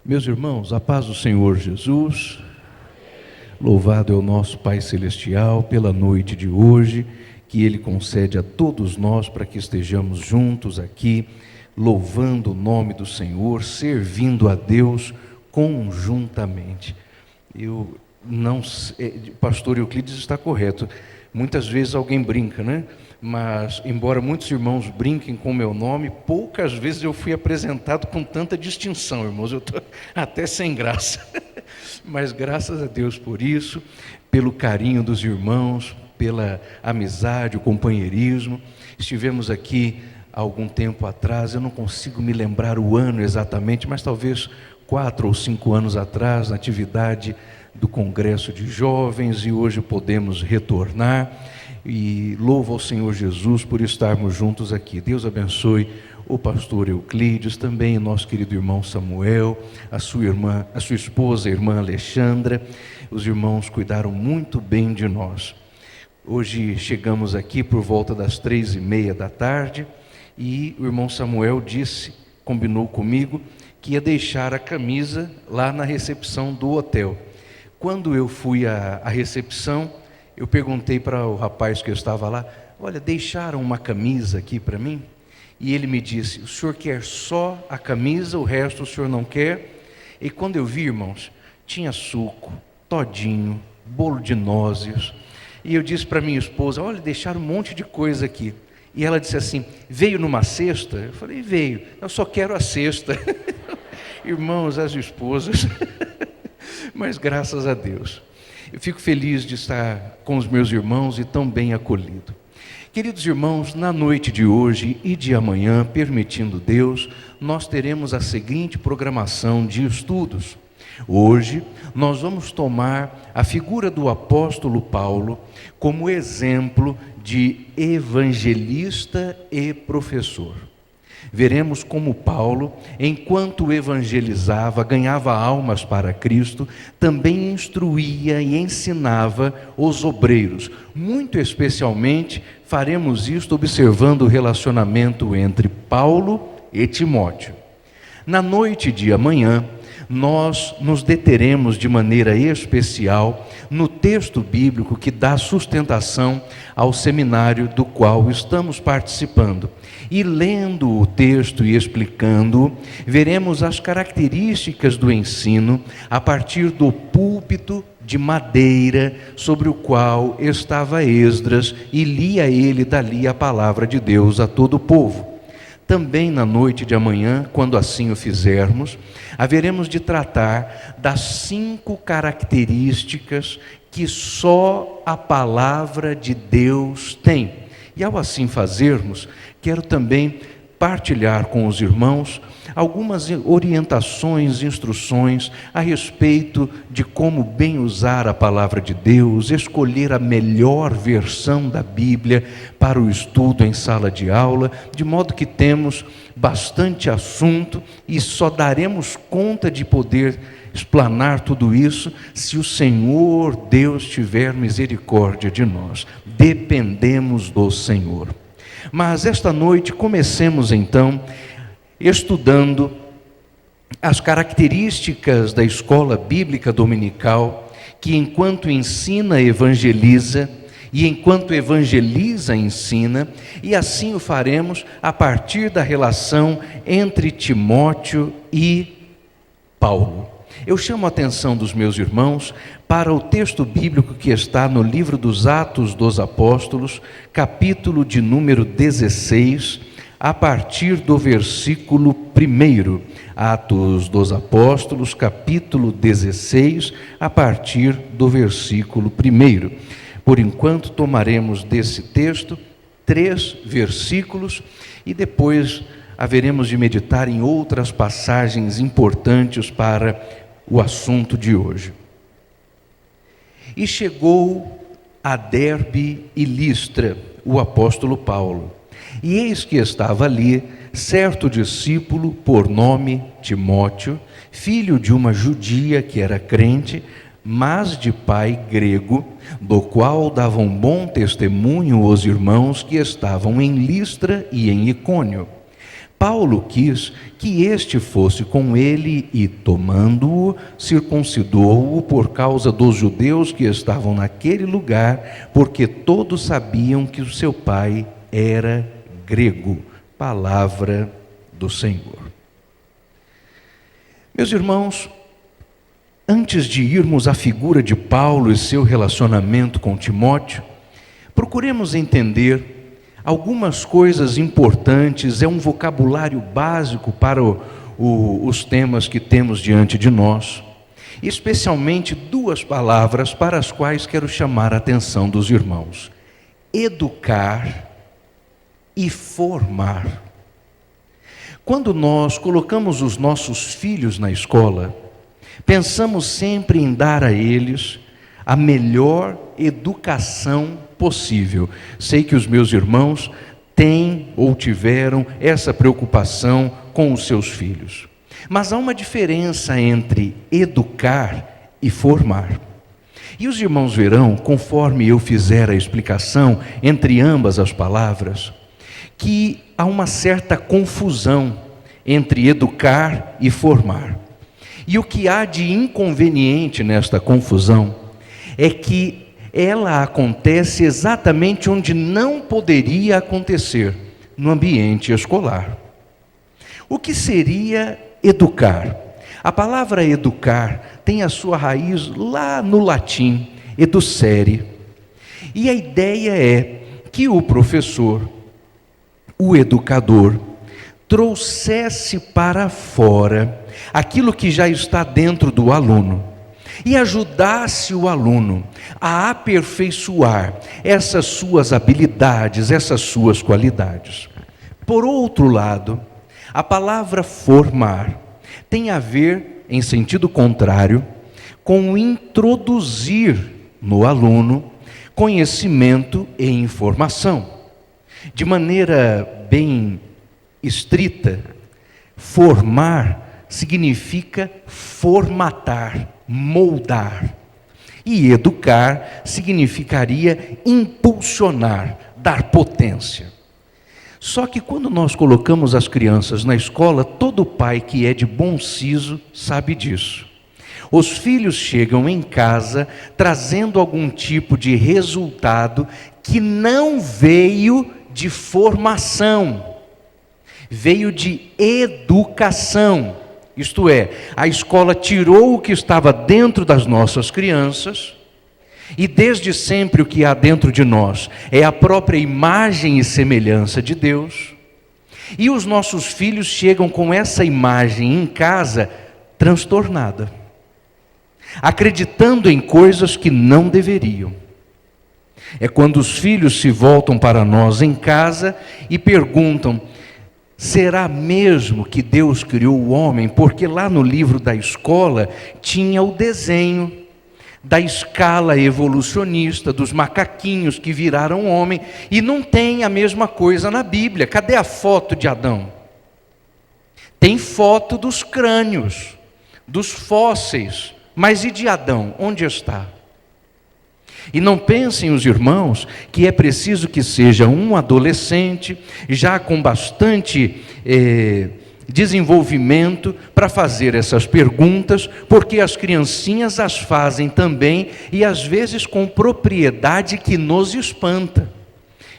Meus irmãos, a paz do Senhor Jesus, louvado é o nosso Pai Celestial pela noite de hoje, que Ele concede a todos nós para que estejamos juntos aqui, louvando o nome do Senhor, servindo a Deus conjuntamente. Eu não sei, pastor Euclides está correto, muitas vezes alguém brinca, né? Mas, embora muitos irmãos brinquem com o meu nome, poucas vezes eu fui apresentado com tanta distinção, irmãos, eu estou até sem graça. Mas graças a Deus por isso, pelo carinho dos irmãos, pela amizade, o companheirismo. Estivemos aqui há algum tempo atrás, eu não consigo me lembrar o ano exatamente, mas talvez 4 ou 5 anos atrás, na atividade do Congresso de Jovens, e hoje podemos retornar. E louvo ao Senhor Jesus por estarmos juntos aqui. Deus abençoe o pastor Euclides, também nosso querido irmão Samuel, a sua irmã, a sua esposa, a irmã Alexandra. Os irmãos cuidaram muito bem de nós. Hoje chegamos aqui por volta das 3:30 da tarde e o irmão Samuel combinou comigo que ia deixar a camisa lá na recepção do hotel. Quando eu fui à recepção, eu perguntei para o rapaz que estava lá: olha, deixaram uma camisa aqui para mim? E ele me disse: o senhor quer só a camisa, o resto o senhor não quer? E quando eu vi, irmãos, tinha suco, todinho, bolo de nozes. E eu disse para minha esposa: olha, deixaram um monte de coisa aqui. E ela disse assim: veio numa cesta? Eu falei: veio, eu só quero a cesta. Irmãos, as esposas. Mas graças a Deus, eu fico feliz de estar com os meus irmãos e tão bem acolhido. Queridos irmãos, na noite de hoje e de amanhã, permitindo Deus, nós teremos a seguinte programação de estudos. Hoje, nós vamos tomar a figura do apóstolo Paulo como exemplo de evangelista e professor. Veremos como Paulo, enquanto evangelizava, ganhava almas para Cristo, também instruía e ensinava os obreiros. Muito especialmente, faremos isto observando o relacionamento entre Paulo e Timóteo. Na noite de amanhã, nós nos deteremos de maneira especial no texto bíblico que dá sustentação ao seminário do qual estamos participando. E lendo o texto e explicando-o, veremos as características do ensino a partir do púlpito de madeira sobre o qual estava Esdras e lia ele dali a palavra de Deus a todo o povo. Também na noite de amanhã, quando assim o fizermos, haveremos de tratar das 5 características que só a palavra de Deus tem. E ao assim fazermos, quero também partilhar com os irmãos algumas orientações, instruções a respeito de como bem usar a palavra de Deus, escolher a melhor versão da Bíblia para o estudo em sala de aula, de modo que temos bastante assunto e só daremos conta de poder explanar tudo isso se o Senhor Deus tiver misericórdia de nós. Dependemos do Senhor. Mas esta noite comecemos então estudando as características da escola bíblica dominical, que enquanto ensina, evangeliza, e enquanto evangeliza, ensina, e assim o faremos a partir da relação entre Timóteo e Paulo. Eu chamo a atenção dos meus irmãos para o texto bíblico que está no livro dos Atos dos Apóstolos, capítulo de número 16, a partir do versículo 1. Atos dos Apóstolos, capítulo 16, a partir do versículo 1. Por enquanto, tomaremos desse texto 3 versículos e depois haveremos de meditar em outras passagens importantes para o assunto de hoje. E chegou a Derbe e Listra, o apóstolo Paulo, e eis que estava ali certo discípulo por nome Timóteo, filho de uma judia que era crente, mas de pai grego, do qual davam bom testemunho os irmãos que estavam em Listra e em Icônio. Paulo quis que este fosse com ele e, tomando-o, circuncidou-o por causa dos judeus que estavam naquele lugar, porque todos sabiam que o seu pai era grego. Palavra do Senhor. Meus irmãos, antes de irmos à figura de Paulo e seu relacionamento com Timóteo, procuremos entender algumas coisas importantes. É um vocabulário básico para os temas que temos diante de nós, especialmente duas palavras para as quais quero chamar a atenção dos irmãos: educar e formar. Quando nós colocamos os nossos filhos na escola, pensamos sempre em dar a eles a melhor educação possível. Sei que os meus irmãos têm ou tiveram essa preocupação com os seus filhos. Mas há uma diferença entre educar e formar. E os irmãos verão, conforme eu fizer a explicação entre ambas as palavras, que há uma certa confusão entre educar e formar. E o que há de inconveniente nesta confusão é que ela acontece exatamente onde não poderia acontecer, no ambiente escolar. O que seria educar? A palavra educar tem a sua raiz lá no latim, educere. E a ideia é que o professor, o educador, trouxesse para fora aquilo que já está dentro do aluno e ajudasse o aluno a aperfeiçoar essas suas habilidades, essas suas qualidades. Por outro lado, a palavra formar tem a ver, em sentido contrário, com introduzir no aluno conhecimento e informação. De maneira bem estrita, formar significa formatar, moldar. E educar significaria impulsionar, dar potência. Só que quando nós colocamos as crianças na escola, todo pai que é de bom siso sabe disso. Os filhos chegam em casa trazendo algum tipo de resultado que não veio de formação, veio de educação. Isto é, a escola tirou o que estava dentro das nossas crianças, e desde sempre o que há dentro de nós é a própria imagem e semelhança de Deus, e os nossos filhos chegam com essa imagem em casa transtornada, acreditando em coisas que não deveriam. É quando os filhos se voltam para nós em casa e perguntam: será mesmo que Deus criou o homem? Porque lá no livro da escola tinha o desenho da escala evolucionista, dos macaquinhos que viraram homem, e não tem a mesma coisa na Bíblia. Cadê a foto de Adão? Tem foto dos crânios, dos fósseis, mas e de Adão? Onde está? E não pensem os irmãos que é preciso que seja um adolescente, já com bastante desenvolvimento, para fazer essas perguntas, porque as criancinhas as fazem também, e às vezes com propriedade que nos espanta.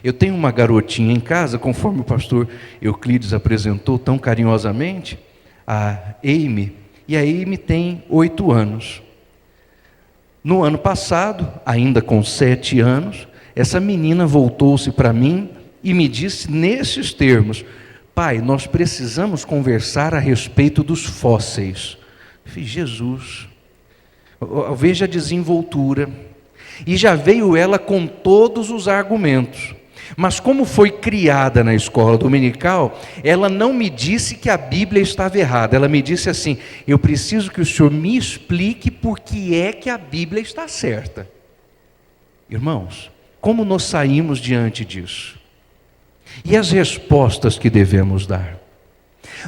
Eu tenho uma garotinha em casa, conforme o pastor Euclides apresentou tão carinhosamente, a Amy, e a Amy tem 8 anos. No ano passado, ainda com 7 anos, essa menina voltou-se para mim e me disse nesses termos: pai, nós precisamos conversar a respeito dos fósseis. Eu falei: Jesus, veja a desenvoltura. E já veio ela com todos os argumentos. Mas como foi criada na escola dominical, ela não me disse que a Bíblia estava errada. Ela me disse assim: eu preciso que o senhor me explique por que é que a Bíblia está certa. Irmãos, como nós saímos diante disso? E as respostas que devemos dar?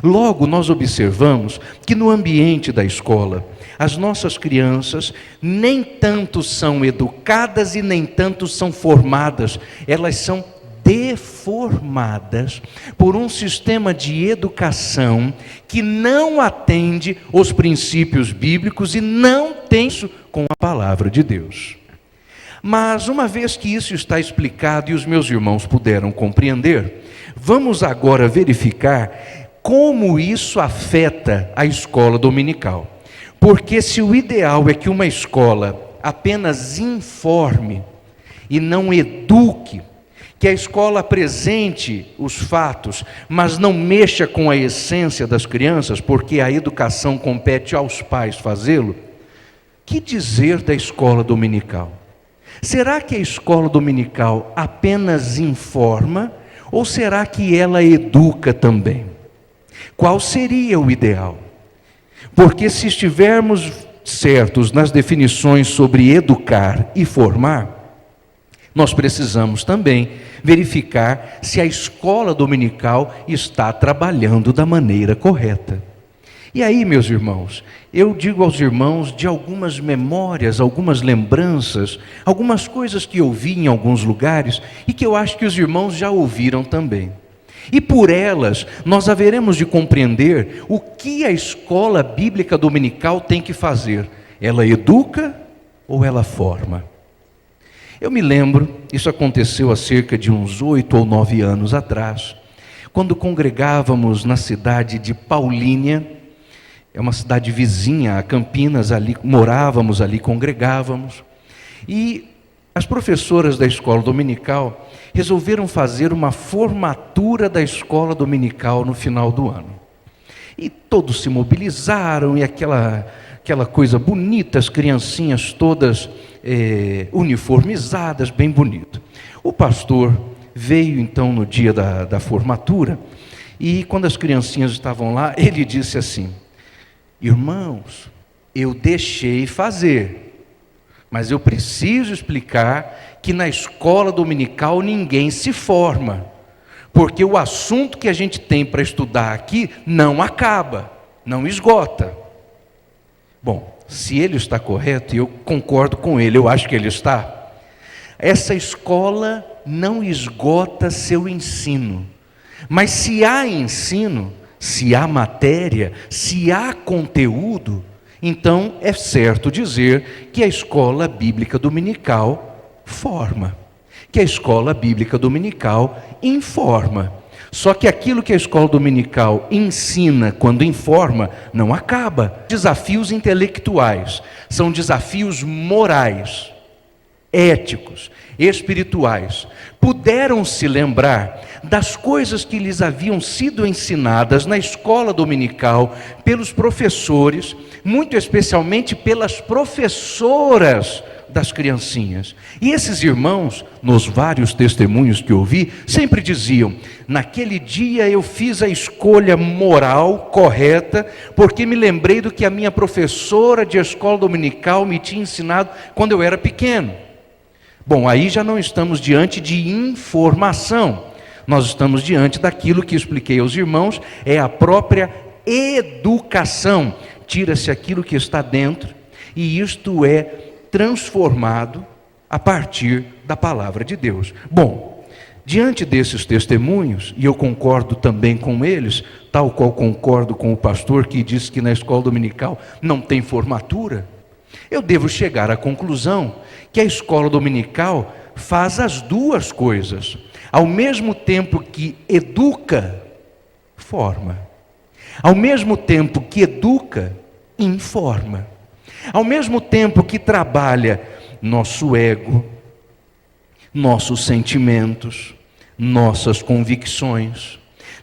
Logo, nós observamos que no ambiente da escola, as nossas crianças nem tanto são educadas e nem tanto são formadas, elas são deformadas por um sistema de educação que não atende os princípios bíblicos e não tem isso com a palavra de Deus. Mas uma vez que isso está explicado e os meus irmãos puderam compreender, vamos agora verificar como isso afeta a escola dominical. Porque se o ideal é que uma escola apenas informe e não eduque, que a escola apresente os fatos, mas não mexa com a essência das crianças, porque a educação compete aos pais fazê-lo, que dizer da escola dominical? Será que a escola dominical apenas informa ou será que ela educa também? Qual seria o ideal? Porque se estivermos certos nas definições sobre educar e formar, nós precisamos também verificar se a escola dominical está trabalhando da maneira correta. E aí, meus irmãos, eu digo aos irmãos de algumas memórias, algumas lembranças, algumas coisas que eu vi em alguns lugares e que eu acho que os irmãos já ouviram também. E por elas, nós haveremos de compreender o que a escola bíblica dominical tem que fazer. Ela educa ou ela forma? Eu me lembro, isso aconteceu há cerca de uns 8 ou 9 anos atrás, quando congregávamos na cidade de Paulínia, é uma cidade vizinha a Campinas, ali morávamos ali, congregávamos, e as professoras da escola dominical resolveram fazer uma formatura da escola dominical no final do ano. E todos se mobilizaram, e aquela coisa bonita, as criancinhas todas uniformizadas, bem bonito. O pastor veio então no dia da formatura, e quando as criancinhas estavam lá, ele disse assim: irmãos, eu deixei fazer, mas eu preciso explicar que na escola dominical ninguém se forma, porque o assunto que a gente tem para estudar aqui não acaba, não esgota. Bom, se ele está correto, e eu concordo com ele, eu acho que ele está, essa escola não esgota seu ensino, mas se há ensino, se há matéria, se há conteúdo, então é certo dizer que a escola bíblica dominical forma, que a escola bíblica dominical informa. Só que aquilo que a escola dominical ensina quando informa, não acaba. Desafios intelectuais, são desafios morais, éticos, espirituais. Puderam se lembrar das coisas que lhes haviam sido ensinadas na escola dominical pelos professores, muito especialmente pelas professoras das criancinhas. E esses irmãos, nos vários testemunhos que ouvi, sempre diziam: naquele dia eu fiz a escolha moral correta, porque me lembrei do que a minha professora de escola dominical me tinha ensinado quando eu era pequeno. Bom, aí já não estamos diante de informação, nós estamos diante daquilo que expliquei aos irmãos, é a própria educação. Tira-se aquilo que está dentro, e isto é transformado a partir da palavra de Deus. Bom, diante desses testemunhos, e eu concordo também com eles, tal qual concordo com o pastor que disse que na escola dominical não tem formatura, eu devo chegar à conclusão que a escola dominical faz as duas coisas. Ao mesmo tempo que educa, forma. Ao mesmo tempo que educa, informa. Ao mesmo tempo que trabalha nosso ego, nossos sentimentos, nossas convicções,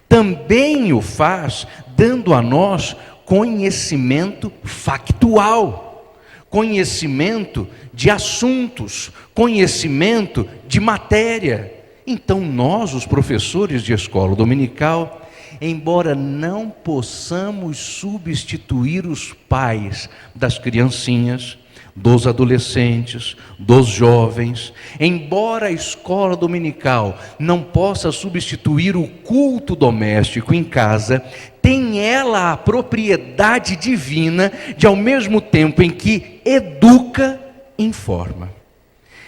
também o faz dando a nós conhecimento factual, conhecimento de assuntos, conhecimento de matéria. Então nós, os professores de escola dominical, embora não possamos substituir os pais das criancinhas, dos adolescentes, dos jovens, embora a escola dominical não possa substituir o culto doméstico em casa, tem ela a propriedade divina de, ao mesmo tempo em que educa, informa.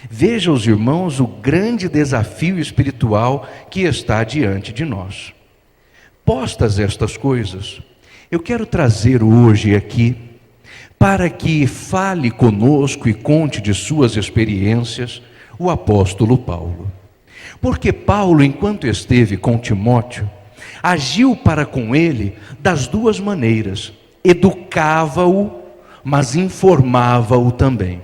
Veja, os irmãos, o grande desafio espiritual que está diante de nós. Postas estas coisas, eu quero trazer hoje aqui, para que fale conosco e conte de suas experiências, o apóstolo Paulo. Porque Paulo, enquanto esteve com Timóteo, agiu para com ele das duas maneiras: educava-o, mas informava-o também.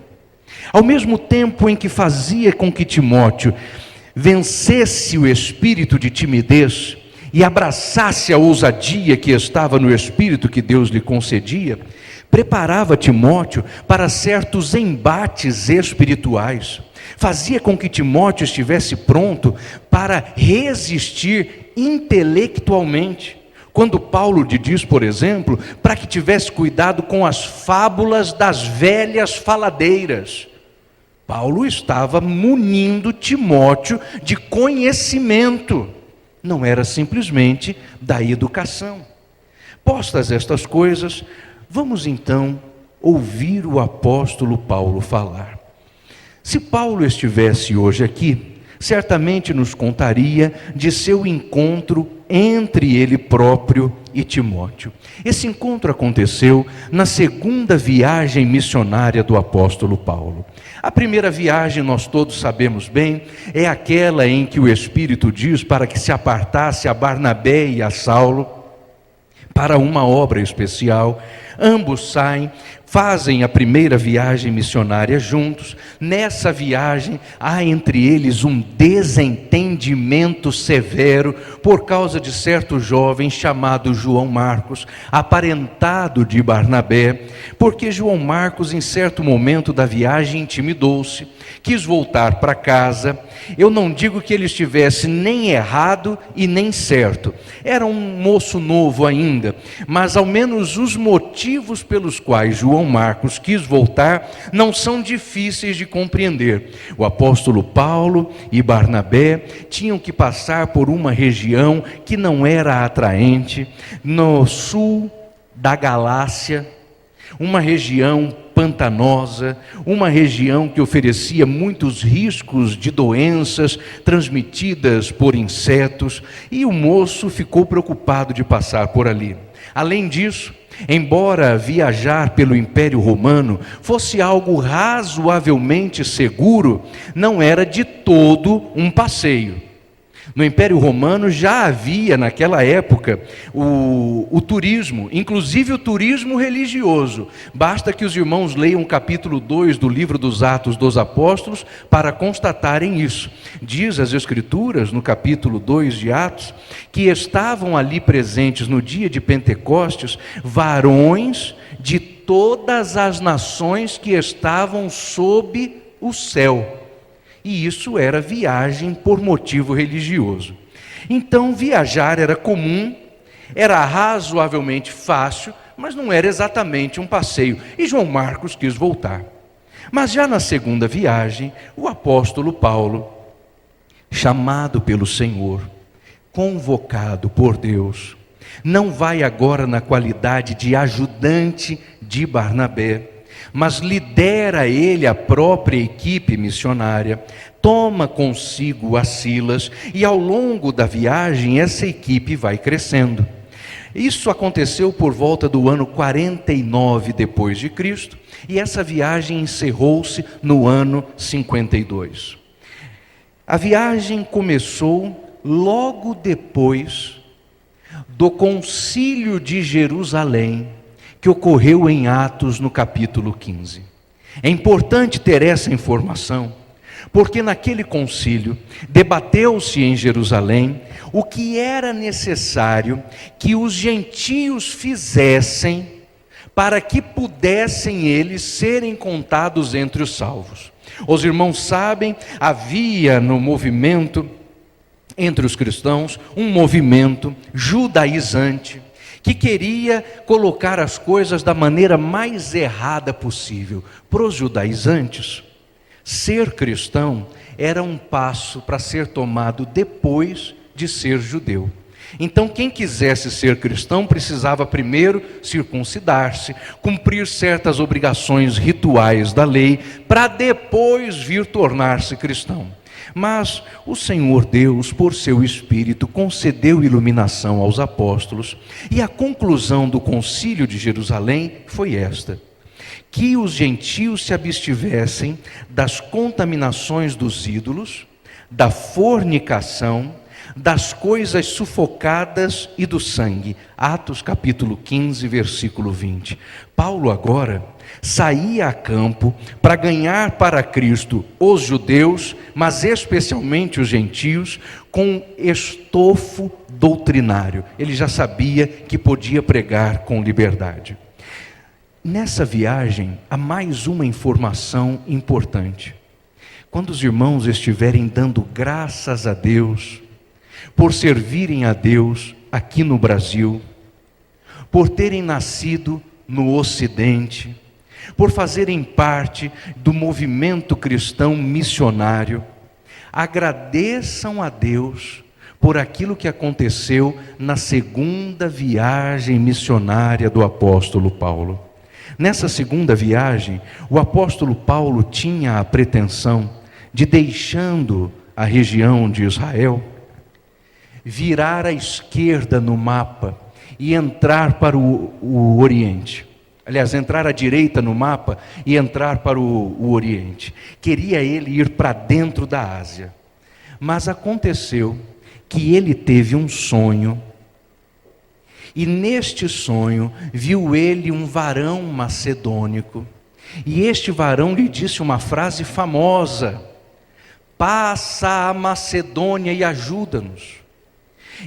Ao mesmo tempo em que fazia com que Timóteo vencesse o espírito de timidez e abraçasse a ousadia que estava no espírito que Deus lhe concedia, preparava Timóteo para certos embates espirituais. Fazia com que Timóteo estivesse pronto para resistir intelectualmente. Quando Paulo lhe diz, por exemplo, para que tivesse cuidado com as fábulas das velhas faladeiras, Paulo estava munindo Timóteo de conhecimento, não era simplesmente da educação. Postas estas coisas, vamos então ouvir o apóstolo Paulo falar. Se Paulo estivesse hoje aqui, certamente nos contaria de seu encontro entre ele próprio e Timóteo. Esse encontro aconteceu na segunda viagem missionária do apóstolo Paulo. A primeira viagem, nós todos sabemos bem, é aquela em que o Espírito diz para que se apartasse a Barnabé e a Saulo para uma obra especial. Ambos saem, fazem a primeira viagem missionária juntos. Nessa viagem há entre eles um desentendimento severo por causa de certo jovem chamado João Marcos, aparentado de Barnabé, porque João Marcos em certo momento da viagem intimidou-se, quis voltar para casa. Eu não digo que ele estivesse nem errado e nem certo, era um moço novo ainda, mas ao menos os motivos pelos quais João Marcos quis voltar não são difíceis de compreender. O apóstolo Paulo e Barnabé tinham que passar por uma região que não era atraente, no sul da Galácia, uma região pantanosa, uma região que oferecia muitos riscos de doenças transmitidas por insetos, e o moço ficou preocupado de passar por ali. Além disso, embora viajar pelo Império Romano fosse algo razoavelmente seguro, não era de todo um passeio. No Império Romano já havia naquela época o turismo, inclusive o turismo religioso. Basta que os irmãos leiam o capítulo 2 do livro dos Atos dos Apóstolos para constatarem isso. Diz as Escrituras, no capítulo 2 de Atos, que estavam ali presentes no dia de Pentecostes varões de todas as nações que estavam sob o céu. E isso era viagem por motivo religioso. Então viajar era comum, era razoavelmente fácil, mas não era exatamente um passeio. E João Marcos quis voltar. Mas já na segunda viagem, o apóstolo Paulo, chamado pelo Senhor, convocado por Deus, não vai agora na qualidade de ajudante de Barnabé, mas lidera ele a própria equipe missionária, toma consigo a Silas, e ao longo da viagem essa equipe vai crescendo. Isso aconteceu por volta do ano 49 depois de Cristo, e essa viagem encerrou-se no ano 52. A viagem começou logo depois do Concílio de Jerusalém, que ocorreu em Atos no capítulo 15. É importante ter essa informação, porque naquele concílio debateu-se em Jerusalém o que era necessário que os gentios fizessem para que pudessem eles serem contados entre os salvos. Os irmãos sabem, havia no movimento, entre os cristãos, um movimento judaizante, que queria colocar as coisas da maneira mais errada possível. Para os judaizantes, ser cristão era um passo para ser tomado depois de ser judeu. Então, quem quisesse ser cristão precisava primeiro circuncidar-se, cumprir certas obrigações rituais da lei, para depois vir tornar-se cristão. Mas o Senhor Deus, por seu Espírito, concedeu iluminação aos apóstolos, e a conclusão do Concílio de Jerusalém foi esta: que os gentios se abstivessem das contaminações dos ídolos, da fornicação, das coisas sufocadas e do sangue. Atos capítulo 15, versículo 20. Paulo agora saía a campo para ganhar para Cristo os judeus, mas especialmente os gentios, com estofo doutrinário. Ele já sabia que podia pregar com liberdade. Nessa viagem, há mais uma informação importante. Quando os irmãos estiverem dando graças a Deus, por servirem a Deus aqui no Brasil, por terem nascido no Ocidente, por fazerem parte do movimento cristão missionário, agradeçam a Deus por aquilo que aconteceu na segunda viagem missionária do apóstolo Paulo. Nessa segunda viagem, o apóstolo Paulo tinha a pretensão de, deixando a região de Israel, virar à esquerda no mapa e entrar para o Oriente. Aliás, entrar à direita no mapa e entrar para o Oriente. Queria ele ir para dentro da Ásia. Mas aconteceu que ele teve um sonho, e neste sonho viu ele um varão macedônico, e este varão lhe disse uma frase famosa: passa a Macedônia e ajuda-nos.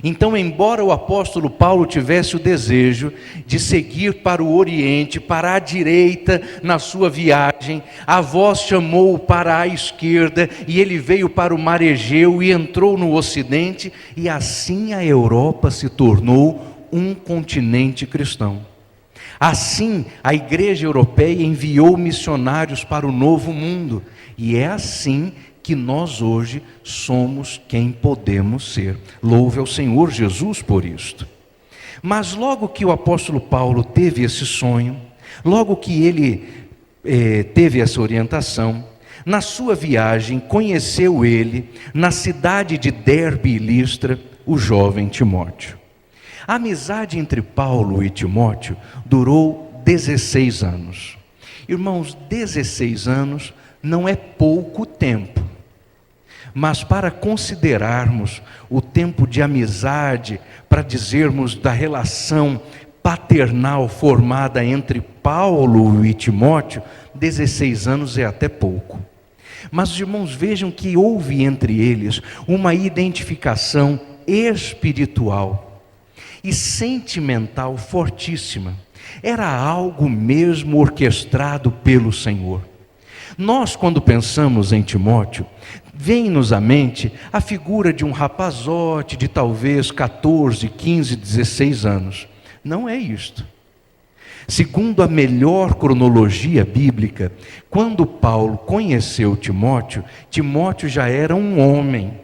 Então, embora o apóstolo Paulo tivesse o desejo de seguir para o Oriente, para a direita na sua viagem, a voz chamou-o para a esquerda, e ele veio para o Mar Egeu e entrou no Ocidente, e assim a Europa se tornou um continente cristão. Assim, a igreja europeia enviou missionários para o Novo Mundo, e é assim que nós hoje somos quem podemos ser. Louve ao Senhor Jesus por isto. Mas logo que o apóstolo Paulo teve esse sonho, logo que ele teve essa orientação, na sua viagem conheceu ele, na cidade de Derbe e Listra, o jovem Timóteo. A amizade entre Paulo e Timóteo durou 16 anos. Irmãos, 16 anos não é pouco tempo. Mas para considerarmos o tempo de amizade, para dizermos da relação paternal formada entre Paulo e Timóteo, 16 anos é até pouco. Mas os irmãos vejam que houve entre eles uma identificação espiritual e sentimental fortíssima. Era algo mesmo orquestrado pelo Senhor. Nós, quando pensamos em Timóteo, vem-nos à mente a figura de um rapazote de talvez 14, 15, 16 anos. Não é isto. Segundo a melhor cronologia bíblica, quando Paulo conheceu Timóteo, Timóteo já era um homem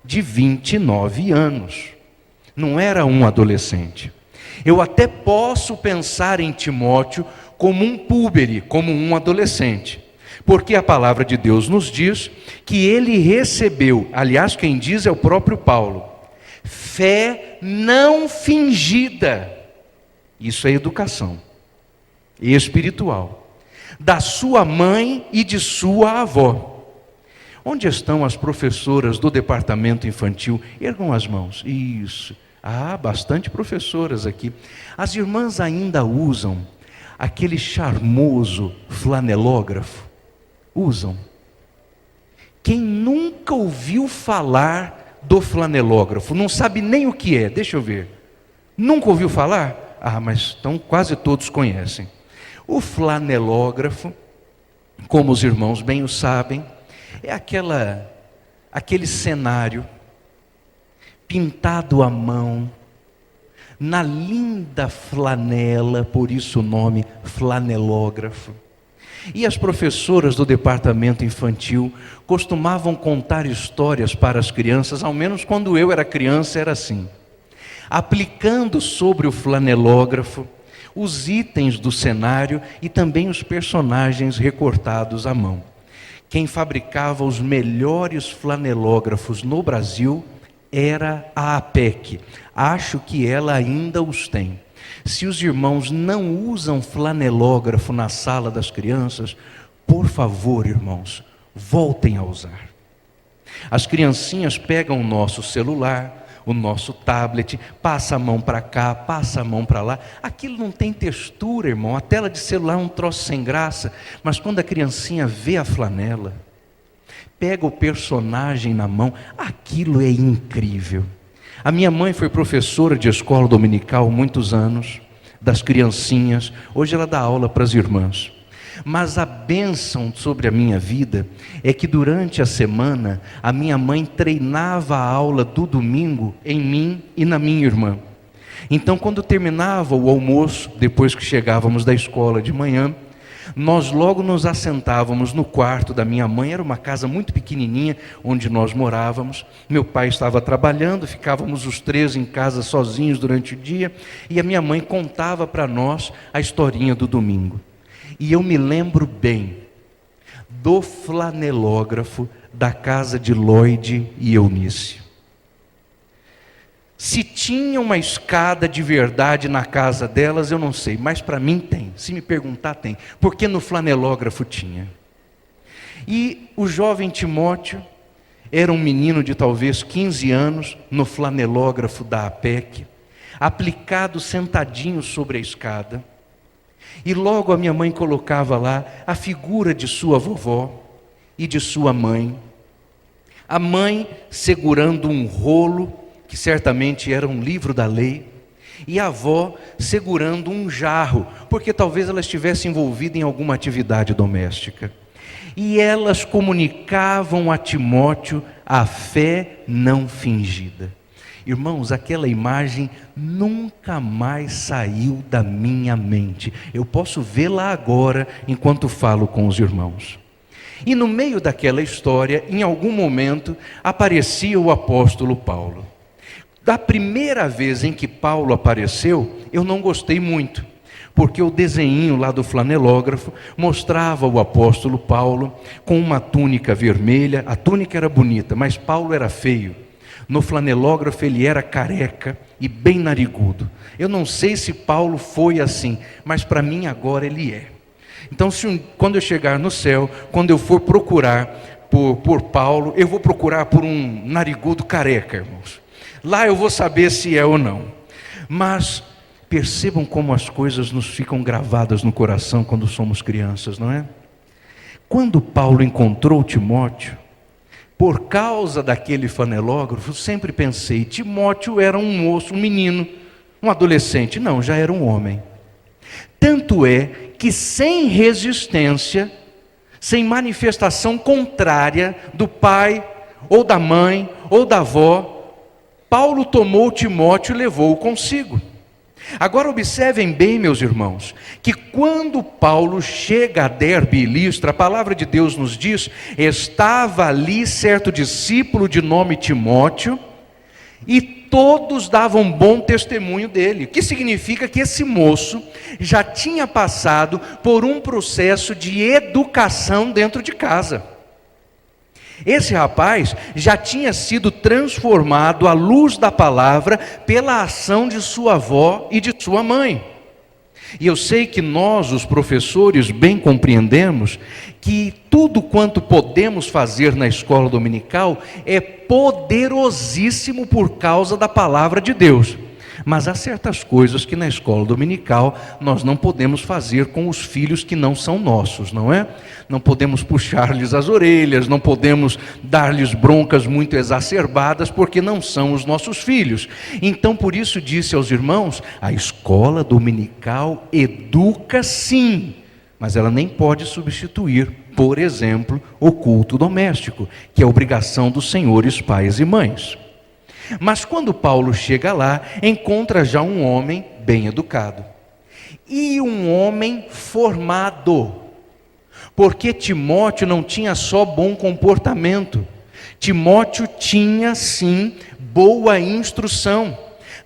de 29 anos. Não era um adolescente. Eu até posso pensar em Timóteo como um púbere, como um adolescente. Porque a palavra de Deus nos diz que ele recebeu, aliás, quem diz é o próprio Paulo, fé não fingida. Isso é educação espiritual, da sua mãe e de sua avó. Onde estão as professoras do departamento infantil? Ergam as mãos. Isso. Ah, bastante professoras aqui. As irmãs ainda usam aquele charmoso flanelógrafo? Usam. Quem nunca ouviu falar do flanelógrafo, não sabe nem o que é, deixa eu ver. Nunca ouviu falar? Ah, mas então quase todos conhecem. O flanelógrafo, como os irmãos bem o sabem, é aquele cenário pintado à mão, na linda flanela, por isso o nome flanelógrafo. E as professoras do departamento infantil costumavam contar histórias para as crianças, ao menos quando eu era criança era assim. aplicando sobre o flanelógrafo os itens do cenário e também os personagens recortados à mão. Quem fabricava os melhores flanelógrafos no Brasil era a APEC. Acho que ela ainda os tem. Se os irmãos não usam flanelógrafo na sala das crianças, por favor, irmãos, voltem a usar. As criancinhas pegam o nosso celular, o nosso tablet, passa a mão para cá, passa a mão para lá. Aquilo não tem textura, irmão. A tela de celular é um troço sem graça. Mas quando a criancinha vê a flanela, pega o personagem na mão, aquilo é incrível. A minha mãe foi professora de escola dominical muitos anos, das criancinhas. Hoje ela dá aula para as irmãs. Mas a bênção sobre a minha vida é que durante a semana a minha mãe treinava a aula do domingo em mim e na minha irmã. Então, quando terminava o almoço, depois que chegávamos da escola de manhã, nós logo nos assentávamos no quarto da minha mãe. Era uma casa muito pequenininha onde nós morávamos. Meu pai estava trabalhando, ficávamos os três em casa sozinhos durante o dia, e a minha mãe contava para nós a historinha do domingo. E eu me lembro bem do flanelógrafo da casa de Lloyd e Eunice. Se tinha uma escada de verdade na casa delas, eu não sei, mas para mim tem. Se me perguntar, tem. Porque no flanelógrafo tinha. E o jovem Timóteo era um menino de talvez 15 anos, no flanelógrafo da APEC, aplicado sentadinho sobre a escada. E logo a minha mãe colocava lá a figura de sua vovó e de sua mãe. A mãe segurando um rolo, que certamente era um livro da lei, e a avó segurando um jarro, porque talvez ela estivesse envolvida em alguma atividade doméstica. E elas comunicavam a Timóteo a fé não fingida. Irmãos, aquela imagem nunca mais saiu da minha mente. Eu posso vê-la agora enquanto falo com os irmãos. E no meio daquela história, em algum momento, aparecia o apóstolo Paulo. Da primeira vez em que Paulo apareceu, eu não gostei muito, porque o desenho lá do flanelógrafo mostrava o apóstolo Paulo com uma túnica vermelha. A túnica era bonita, mas Paulo era feio. No flanelógrafo ele era careca e bem narigudo. Eu não sei se Paulo foi assim, mas para mim agora ele é. Então, quando eu chegar no céu, quando eu for procurar por Paulo, eu vou procurar por um narigudo careca, irmãos. Lá eu vou saber se é ou não. Mas percebam como as coisas nos ficam gravadas no coração quando somos crianças, não é? Quando Paulo encontrou Timóteo, por causa daquele flanelógrafo, sempre pensei, Timóteo era um moço, um menino, um adolescente. Não, já era um homem. Tanto é que sem resistência, sem manifestação contrária do pai, ou da mãe, ou da avó, Paulo tomou Timóteo e levou-o consigo. Agora observem bem, meus irmãos, que quando Paulo chega a Derbe e Listra, a palavra de Deus nos diz, estava ali certo discípulo de nome Timóteo, e todos davam bom testemunho dele. O que significa que esse moço já tinha passado por um processo de educação dentro de casa. Esse rapaz já tinha sido transformado à luz da palavra pela ação de sua avó e de sua mãe. E eu sei que nós, os professores, bem compreendemos que tudo quanto podemos fazer na escola dominical é poderosíssimo por causa da palavra de Deus. Mas há certas coisas que na escola dominical nós não podemos fazer com os filhos que não são nossos, não é? Não podemos puxar-lhes as orelhas, não podemos dar-lhes broncas muito exacerbadas, porque não são os nossos filhos. Então, por isso disse aos irmãos, a escola dominical educa sim, mas ela nem pode substituir, por exemplo, o culto doméstico, que é obrigação dos senhores pais e mães. Mas quando Paulo chega lá, encontra já um homem bem educado. E um homem formado. Porque Timóteo não tinha só bom comportamento. Timóteo tinha sim boa instrução.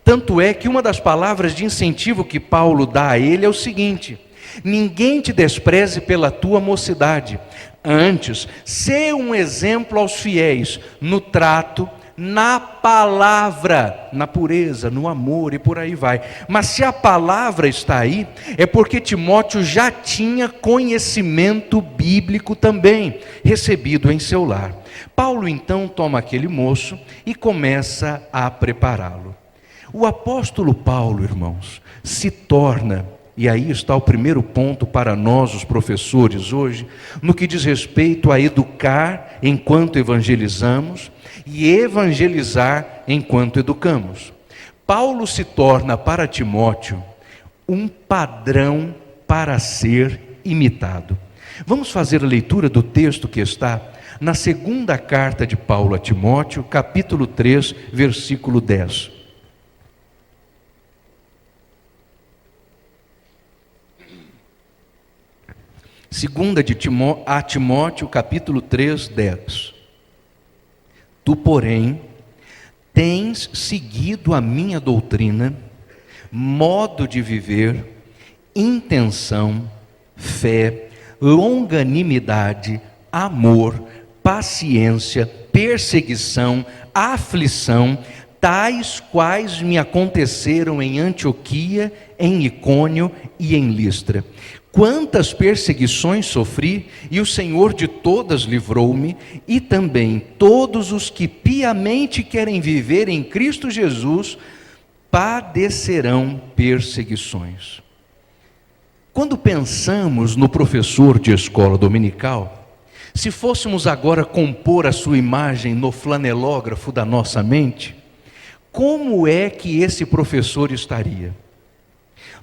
Tanto é que uma das palavras de incentivo que Paulo dá a ele é o seguinte: ninguém te despreze pela tua mocidade, antes, sê um exemplo aos fiéis, no trato, na palavra, na pureza, no amor e por aí vai. Mas se a palavra está aí, é porque Timóteo já tinha conhecimento bíblico também, recebido em seu lar. Paulo então toma aquele moço e começa a prepará-lo. O apóstolo Paulo, irmãos, se torna, e aí está o primeiro ponto para nós, os professores, hoje, no que diz respeito a educar enquanto evangelizamos e evangelizar enquanto educamos. Paulo se torna para Timóteo um padrão para ser imitado. Vamos fazer a leitura do texto que está na segunda carta de Paulo a Timóteo, capítulo 3, versículo 10. Segunda a Timóteo, capítulo 3, 10. Tu, porém, tens seguido a minha doutrina, modo de viver, intenção, fé, longanimidade, amor, paciência, perseguição, aflição, tais quais me aconteceram em Antioquia, em Icônio e em Listra. Quantas perseguições sofri, e o Senhor de todas livrou-me, e também todos os que piamente querem viver em Cristo Jesus padecerão perseguições. Quando pensamos no professor de escola dominical, se fôssemos agora compor a sua imagem no flanelógrafo da nossa mente, como é que esse professor estaria?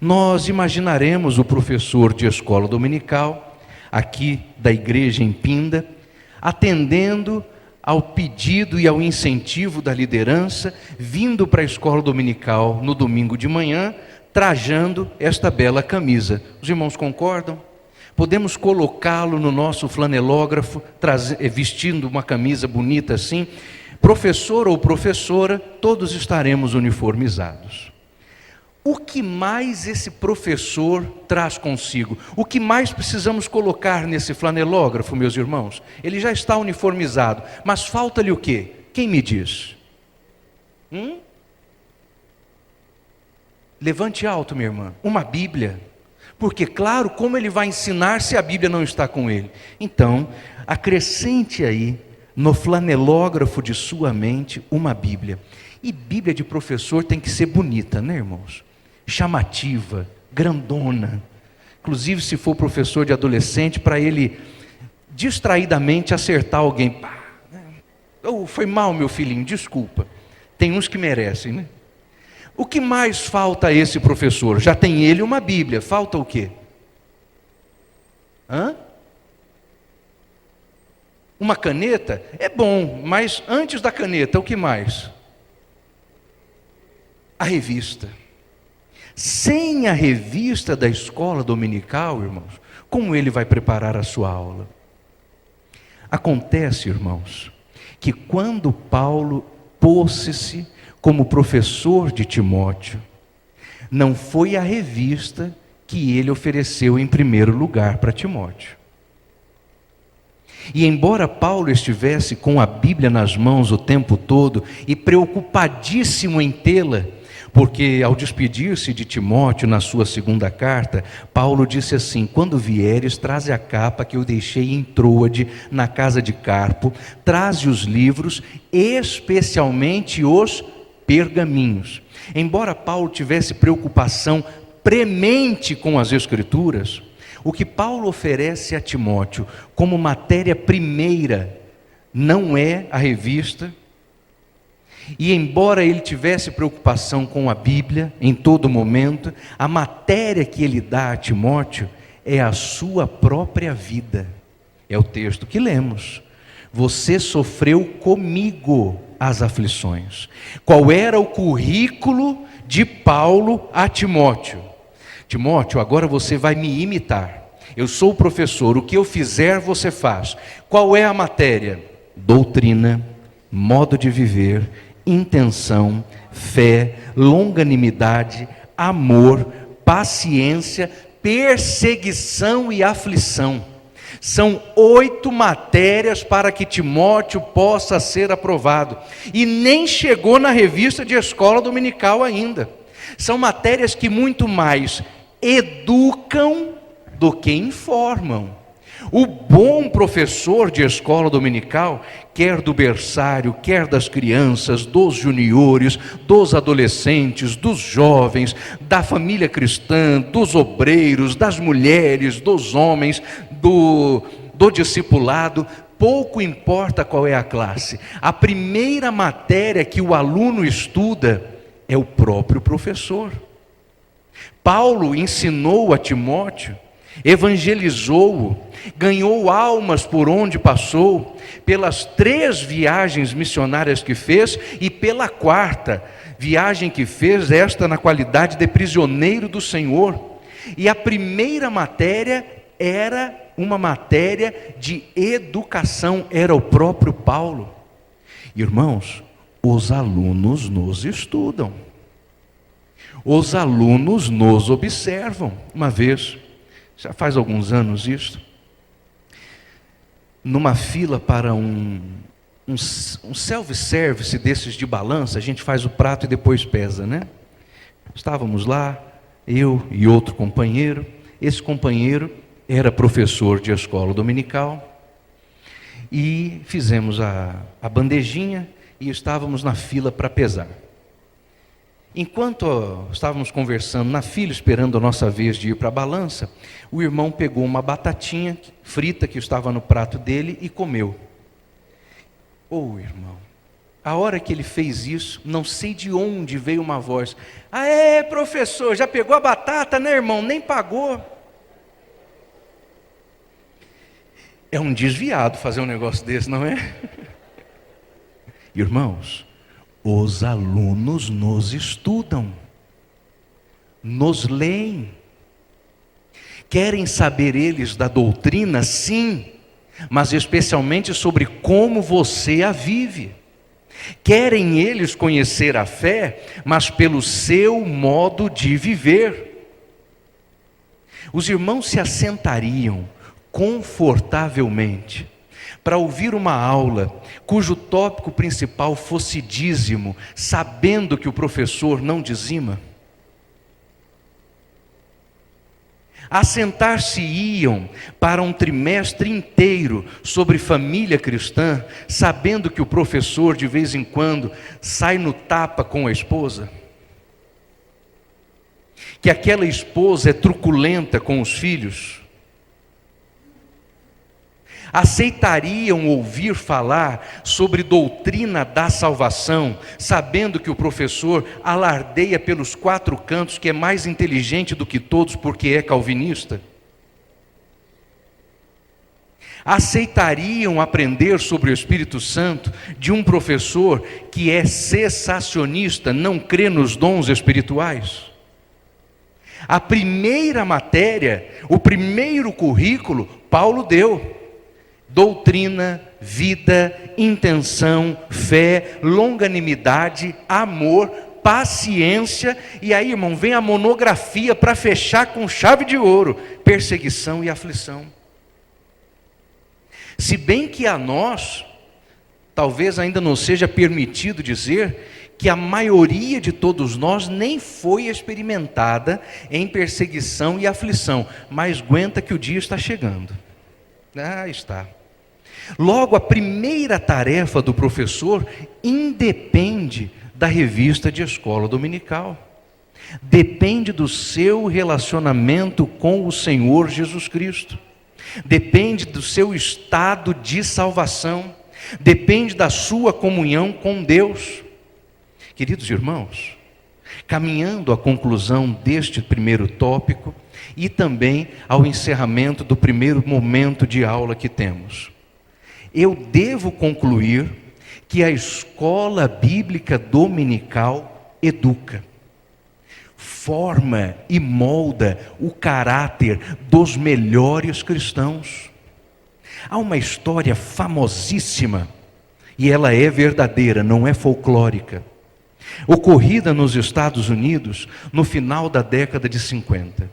Nós imaginaremos o professor de escola dominical, aqui da igreja em Pinda, atendendo ao pedido e ao incentivo da liderança, vindo para a escola dominical no domingo de manhã, trajando esta bela camisa. Os irmãos concordam? Podemos colocá-lo no nosso flanelógrafo, vestindo uma camisa bonita assim. Professor ou professora, todos estaremos uniformizados. O que mais esse professor traz consigo? O que mais precisamos colocar nesse flanelógrafo, meus irmãos? Ele já está uniformizado, mas falta-lhe o quê? Quem me diz? Levante alto, minha irmã. Uma Bíblia. Porque, claro, como ele vai ensinar se a Bíblia não está com ele? Então, acrescente aí, no flanelógrafo de sua mente, uma Bíblia. E Bíblia de professor tem que ser bonita, né, irmãos? Chamativa, grandona. Inclusive, se for professor de adolescente, para ele distraidamente acertar alguém. Oh, foi mal, meu filhinho, desculpa. Tem uns que merecem, né? O que mais falta a esse professor? Já tem ele uma Bíblia, falta o quê? Uma caneta? É bom, mas antes da caneta, o que mais? A revista. Sem a revista da escola dominical, irmãos, como ele vai preparar a sua aula? Acontece, irmãos, que quando Paulo pôs-se como professor de Timóteo, não foi a revista que ele ofereceu em primeiro lugar para Timóteo. E embora Paulo estivesse com a Bíblia nas mãos o tempo todo e preocupadíssimo em tê-la, porque ao despedir-se de Timóteo na sua segunda carta, Paulo disse assim: quando vieres, traze a capa que eu deixei em Troade, na casa de Carpo, traze os livros, especialmente os pergaminhos. Embora Paulo tivesse preocupação premente com as Escrituras, o que Paulo oferece a Timóteo como matéria primeira não é a revista. E embora ele tivesse preocupação com a Bíblia em todo momento, a matéria que ele dá a Timóteo é a sua própria vida. É o texto que lemos. Você sofreu comigo as aflições. Qual era o currículo de Paulo a Timóteo? Timóteo, agora você vai me imitar. Eu sou o professor, o que eu fizer você faz. Qual é a matéria? Doutrina, modo de viver, intenção, fé, longanimidade, amor, paciência, perseguição e aflição. São 8 matérias para que Timóteo possa ser aprovado. E nem chegou na revista de escola dominical ainda. São matérias que muito mais educam do que informam. O bom professor de escola dominical, quer do berçário, quer das crianças, dos juniores, dos adolescentes, dos jovens, da família cristã, dos obreiros, das mulheres, dos homens, do discipulado, pouco importa qual é a classe. A primeira matéria que o aluno estuda é o próprio professor. Paulo ensinou a Timóteo, evangelizou-o, ganhou almas por onde passou, pelas 3 viagens missionárias que fez e pela 4ª viagem que fez, esta na qualidade de prisioneiro do Senhor. E a primeira matéria era uma matéria de educação, era o próprio Paulo. Irmãos, os alunos nos estudam, os alunos nos observam. Uma vez, já faz alguns anos isso, numa fila para um self-service desses de balança, a gente faz o prato e depois pesa, né? Estávamos lá, eu e outro companheiro. Esse companheiro era professor de escola dominical, e fizemos a bandejinha e estávamos na fila para pesar. Enquanto estávamos conversando na fila, esperando a nossa vez de ir para a balança, o irmão pegou uma batatinha frita que estava no prato dele e comeu. Irmão, a hora que ele fez isso, não sei de onde veio uma voz: "Aê, professor, já pegou a batata, né, irmão? Nem pagou." É um desviado fazer um negócio desse, não é? Irmãos, os alunos nos estudam, nos leem. Querem saber eles da doutrina? Sim, mas especialmente sobre como você a vive. Querem eles conhecer a fé, mas pelo seu modo de viver. Os irmãos se assentariam confortavelmente para ouvir uma aula cujo tópico principal fosse dízimo, sabendo que o professor não dizima? Assentar-se-iam para um trimestre inteiro sobre família cristã, sabendo que o professor de vez em quando sai no tapa com a esposa? Que aquela esposa é truculenta com os filhos? Aceitariam ouvir falar sobre doutrina da salvação, sabendo que o professor alardeia pelos 4 cantos que é mais inteligente do que todos porque é calvinista? Aceitariam aprender sobre o Espírito Santo de um professor que é cessacionista, não crê nos dons espirituais? A primeira matéria, o primeiro currículo, Paulo deu: doutrina, vida, intenção, fé, longanimidade, amor, paciência. E aí, irmão, vem a monografia para fechar com chave de ouro: perseguição e aflição. Se bem que a nós, talvez ainda não seja permitido dizer que a maioria de todos nós nem foi experimentada em perseguição e aflição, mas aguenta que o dia está chegando. Está. Logo, a primeira tarefa do professor independe da revista de escola dominical. Depende do seu relacionamento com o Senhor Jesus Cristo. Depende do seu estado de salvação. Depende da sua comunhão com Deus. Queridos irmãos, caminhando à conclusão deste primeiro tópico e também ao encerramento do primeiro momento de aula que temos, eu devo concluir que a escola bíblica dominical educa, forma e molda o caráter dos melhores cristãos. Há uma história famosíssima E ela é verdadeira, não é folclórica. Ocorrida nos Estados Unidos no final da década de 50.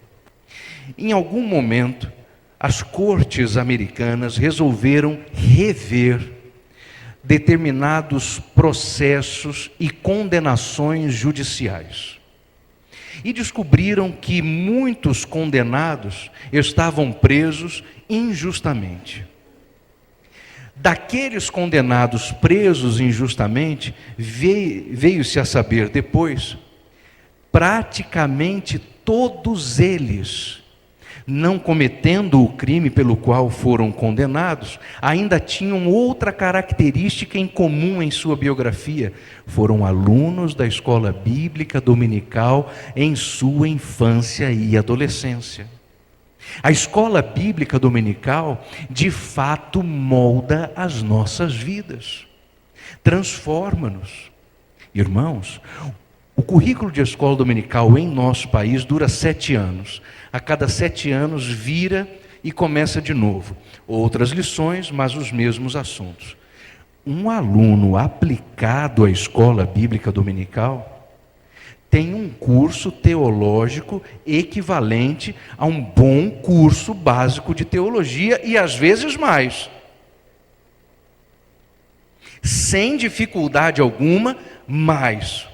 Em algum momento, as cortes americanas resolveram rever determinados processos e condenações judiciais. E descobriram que muitos condenados estavam presos injustamente. Daqueles condenados presos injustamente, veio-se a saber depois, praticamente todos eles, não cometendo o crime pelo qual foram condenados, ainda tinham outra característica em comum em sua biografia: foram alunos da escola bíblica dominical em sua infância e adolescência. A escola bíblica dominical, de fato, molda as nossas vidas, transforma-nos. Irmãos, o currículo de escola dominical em nosso país dura 7 anos. A cada 7 anos vira e começa de novo. Outras lições, mas os mesmos assuntos. Um aluno aplicado à escola bíblica dominical tem um curso teológico equivalente a um bom curso básico de teologia e às vezes mais. Sem dificuldade alguma, mais.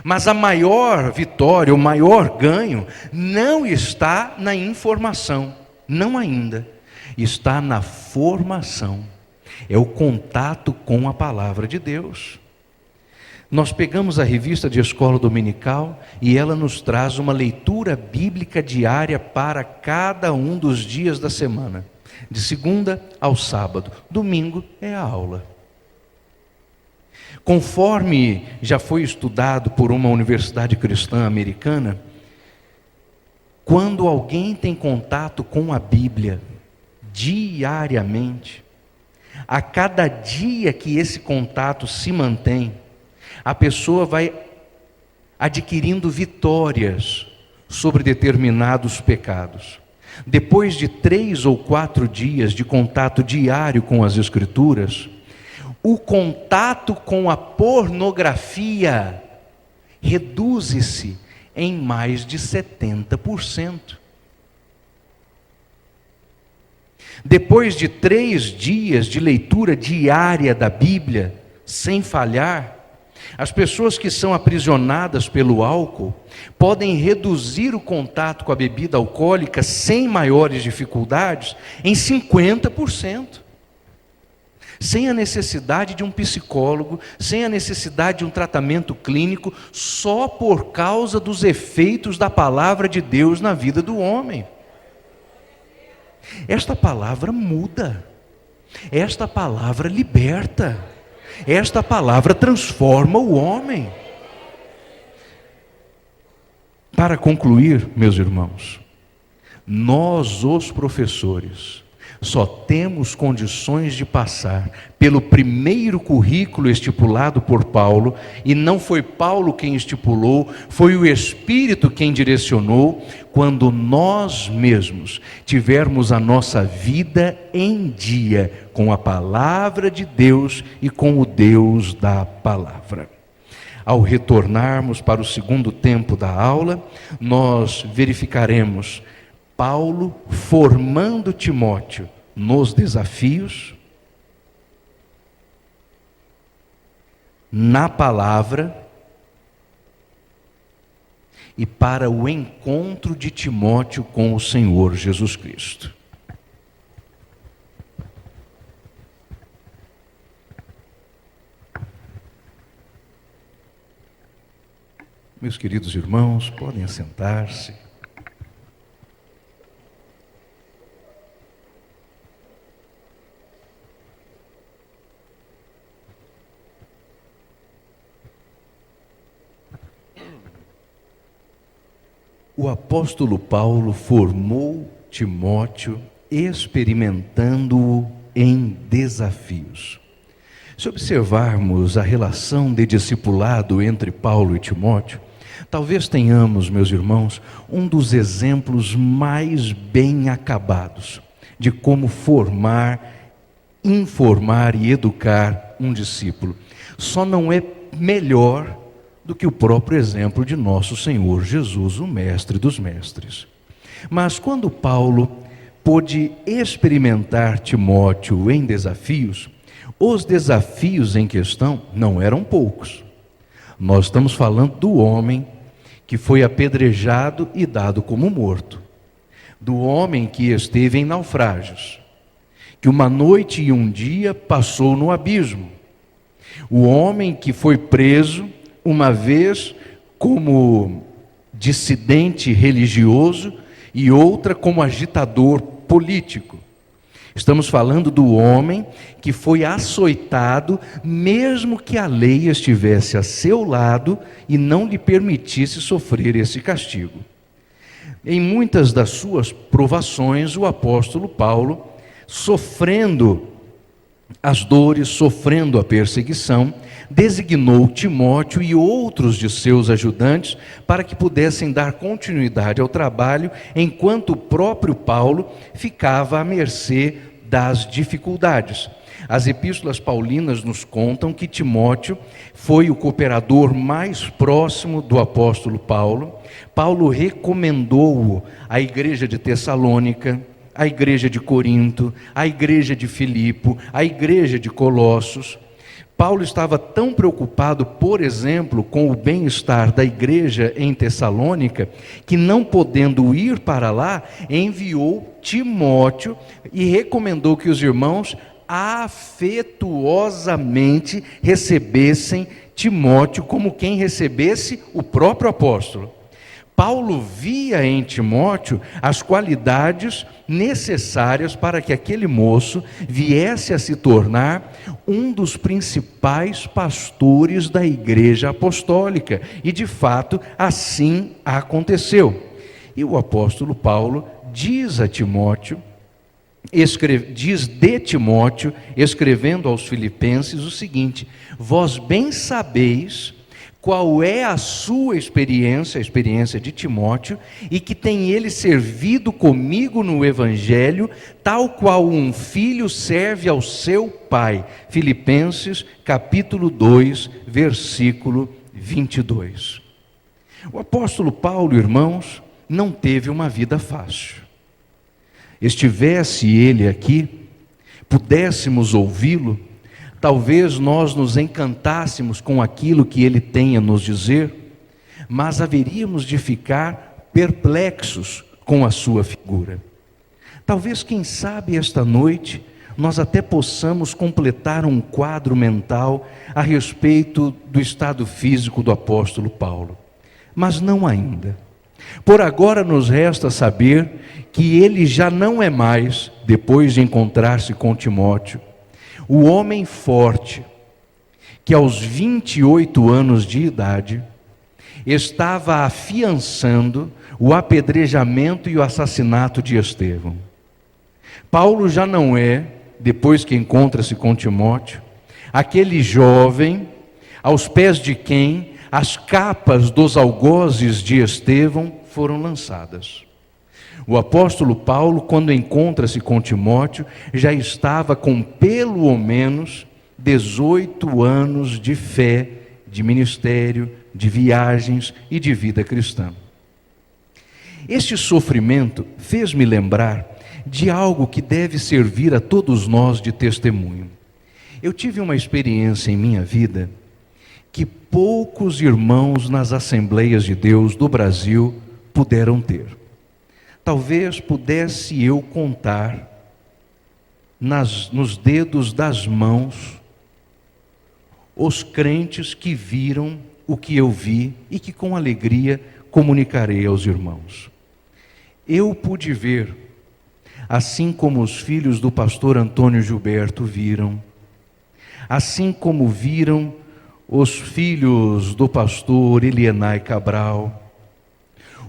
Mas a maior vitória, o maior ganho, não está na informação, não ainda. Está na formação. É o contato com a palavra de Deus. Nós pegamos a revista de escola dominical e ela nos traz uma leitura bíblica diária para cada um dos dias da semana. De segunda ao sábado. Domingo é a aula. Conforme já foi estudado por uma universidade cristã americana, quando alguém tem contato com a Bíblia diariamente, a cada dia que esse contato se mantém, a pessoa vai adquirindo vitórias sobre determinados pecados. Depois de 3 ou 4 dias de contato diário com as Escrituras, o contato com a pornografia reduz-se em mais de 70%. Depois de 3 dias de leitura diária da Bíblia, sem falhar, as pessoas que são aprisionadas pelo álcool podem reduzir o contato com a bebida alcoólica sem maiores dificuldades em 50%. Sem a necessidade de um psicólogo, sem a necessidade de um tratamento clínico, só por causa dos efeitos da palavra de Deus na vida do homem. Esta palavra muda, esta palavra liberta, esta palavra transforma o homem. Para concluir, meus irmãos, nós, os professores, só temos condições de passar pelo primeiro currículo estipulado por Paulo, e não foi Paulo quem estipulou, foi o Espírito quem direcionou, quando nós mesmos tivermos a nossa vida em dia com a palavra de Deus e com o Deus da palavra. Ao retornarmos para o segundo tempo da aula, nós verificaremos Paulo formando Timóteo nos desafios, na palavra e para o encontro de Timóteo com o Senhor Jesus Cristo. Meus queridos irmãos, podem assentar-se. O apóstolo Paulo formou Timóteo experimentando-o em desafios. Se observarmos a relação de discipulado entre Paulo e Timóteo, talvez tenhamos, meus irmãos, um dos exemplos mais bem acabados de como formar informar e educar um discípulo. Só não é melhor do que o próprio exemplo de nosso Senhor Jesus, o Mestre dos Mestres. Mas quando Paulo pôde experimentar Timóteo em desafios, os desafios em questão não eram poucos. Nós estamos falando do homem que foi apedrejado e dado como morto, do homem que esteve em naufrágios, que uma noite e um dia passou no abismo, o homem que foi preso uma vez como dissidente religioso e outra como agitador político. Estamos falando do homem que foi açoitado, mesmo que a lei estivesse a seu lado e não lhe permitisse sofrer esse castigo. Em muitas das suas provações, o apóstolo Paulo, sofrendo as dores, sofrendo a perseguição, designou Timóteo e outros de seus ajudantes para que pudessem dar continuidade ao trabalho, enquanto o próprio Paulo ficava à mercê das dificuldades. As epístolas paulinas nos contam que Timóteo foi o cooperador mais próximo do apóstolo Paulo. Paulo recomendou-o à igreja de Tessalônica, à igreja de Corinto, à igreja de Filipe, à igreja de Colossos. Paulo estava tão preocupado, por exemplo, com o bem-estar da igreja em Tessalônica, que não podendo ir para lá, enviou Timóteo e recomendou que os irmãos afetuosamente recebessem Timóteo como quem recebesse o próprio apóstolo. Paulo via em Timóteo as qualidades necessárias para que aquele moço viesse a se tornar um dos principais pastores da igreja apostólica, e de fato assim aconteceu. E o apóstolo Paulo diz a Timóteo, diz de Timóteo, escrevendo aos Filipenses o seguinte: vós bem sabeis qual é a sua experiência, a experiência de Timóteo, e que tem ele servido comigo no Evangelho, tal qual um filho serve ao seu pai. Filipenses capítulo 2, versículo 22. O apóstolo Paulo, irmãos, não teve uma vida fácil. Estivesse ele aqui, pudéssemos ouvi-lo, talvez nós nos encantássemos com aquilo que ele tem a nos dizer, mas haveríamos de ficar perplexos com a sua figura. Talvez, quem sabe, esta noite, nós até possamos completar um quadro mental a respeito do estado físico do apóstolo Paulo, mas não ainda. Por agora nos resta saber que ele já não é mais, depois de encontrar-se com Timóteo, o homem forte que aos 28 anos de idade estava afiançando o apedrejamento e o assassinato de Estevão. Paulo já não é, depois que encontra-se com Timóteo, aquele jovem aos pés de quem as capas dos algozes de Estevão foram lançadas. O apóstolo Paulo, quando encontra-se com Timóteo, já estava com pelo menos 18 anos de fé, de ministério, de viagens e de vida cristã. Este sofrimento fez-me lembrar de algo que deve servir a todos nós de testemunho. Eu tive uma experiência em minha vida que poucos irmãos nas Assembleias de Deus do Brasil puderam ter. Talvez pudesse eu contar nos dedos das mãos os crentes que viram o que eu vi e que com alegria comunicarei aos irmãos. Eu pude ver, assim como os filhos do pastor Antônio Gilberto viram, assim como viram os filhos do pastor Elienay Cabral,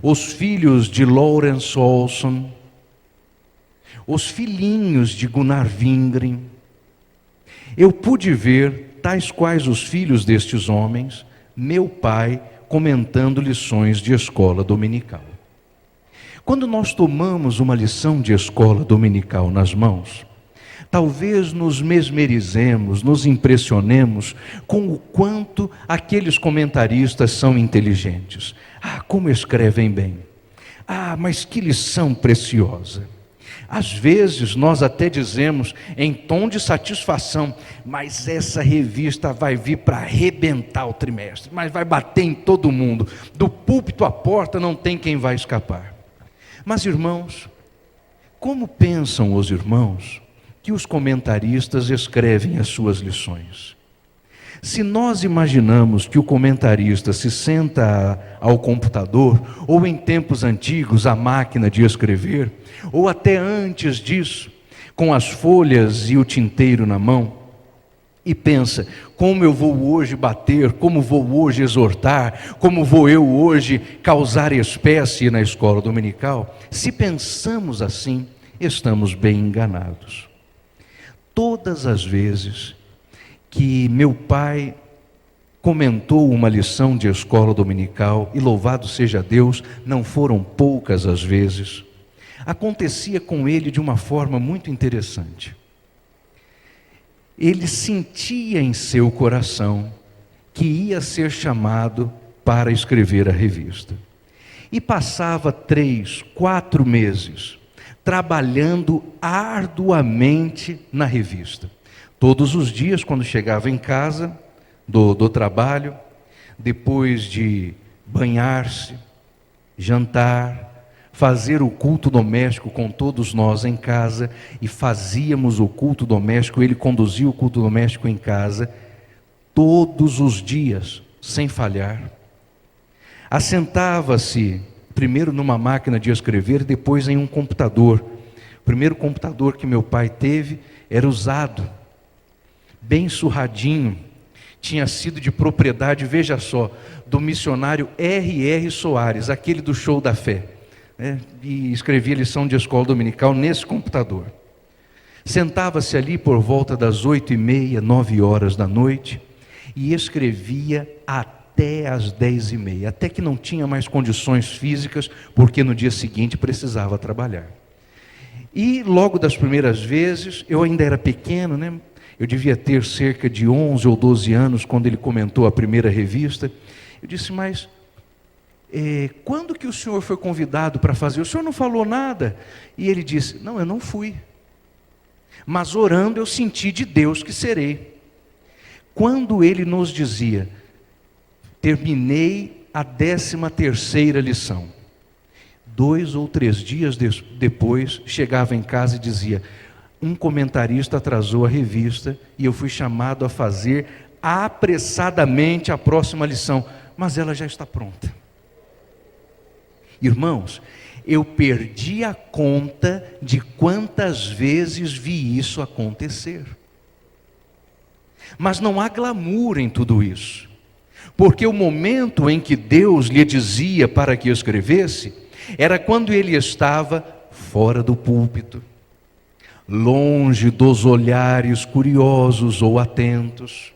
os filhos de Lawrence Olson, os filhinhos de Gunnar Wingren. Eu pude ver, tais quais os filhos destes homens, meu pai comentando lições de escola dominical. Quando nós tomamos uma lição de escola dominical nas mãos, talvez nos mesmerizemos, nos impressionemos com o quanto aqueles comentaristas são inteligentes. Ah, como escrevem bem! Ah, mas que lição preciosa! Às vezes nós até dizemos em tom de satisfação, mas essa revista vai vir para arrebentar o trimestre, mas vai bater em todo mundo, do púlpito à porta não tem quem vai escapar. Mas irmãos, como pensam os irmãos que os comentaristas escrevem as suas lições? Se nós imaginamos que o comentarista se senta ao computador, ou em tempos antigos à máquina de escrever, ou até antes disso, com as folhas e o tinteiro na mão, e pensa, como eu vou hoje bater, como vou hoje exortar, como vou eu hoje causar espécie na escola dominical, se pensamos assim, estamos bem enganados. Todas as vezes que meu pai comentou uma lição de escola dominical, e louvado seja Deus, não foram poucas as vezes, acontecia com ele de uma forma muito interessante. Ele sentia em seu coração que ia ser chamado para escrever a revista. E passava 3, 4 meses trabalhando arduamente na revista. Todos os dias, quando chegava em casa do trabalho, depois de banhar-se, jantar, fazer o culto doméstico com todos nós em casa, e fazíamos o culto doméstico, ele conduzia o culto doméstico em casa, todos os dias, sem falhar. Assentava-se primeiro numa máquina de escrever, depois em um computador. O primeiro computador que meu pai teve era usado, bem surradinho, tinha sido de propriedade, veja só, do missionário R.R. Soares, aquele do Show da Fé, né? E escrevia lição de escola dominical nesse computador. Sentava-se ali por volta das 8h30, 9 horas da noite, e escrevia até às 10h30, até que não tinha mais condições físicas, porque no dia seguinte precisava trabalhar. E logo das primeiras vezes, eu ainda era pequeno, né? Eu devia ter cerca de 11 ou 12 anos quando ele comentou a primeira revista. Eu disse, mas quando que o senhor foi convidado para fazer? O senhor não falou nada? E ele disse, não, eu não fui. Mas orando eu senti de Deus que serei. Quando ele nos dizia, terminei a 13ª lição. 2 ou 3 dias depois, chegava em casa e dizia, um comentarista atrasou a revista e eu fui chamado a fazer apressadamente a próxima lição, mas ela já está pronta. Irmãos, eu perdi a conta de quantas vezes vi isso acontecer. Mas não há glamour em tudo isso, porque o momento em que Deus lhe dizia para que escrevesse, era quando ele estava fora do púlpito, longe dos olhares curiosos ou atentos,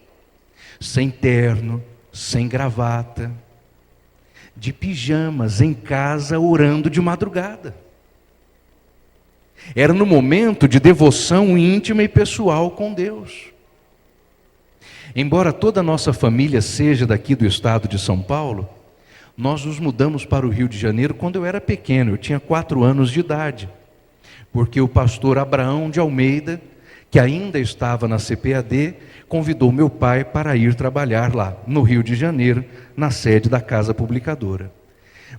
sem terno, sem gravata, de pijamas, em casa, orando de madrugada. Era no momento de devoção íntima e pessoal com Deus. Embora toda a nossa família seja daqui do estado de São Paulo, nós nos mudamos para o Rio de Janeiro quando eu era pequeno, eu tinha 4 anos de idade. Porque o pastor Abraão de Almeida, que ainda estava na CPAD, convidou meu pai para ir trabalhar lá, no Rio de Janeiro, na sede da Casa Publicadora.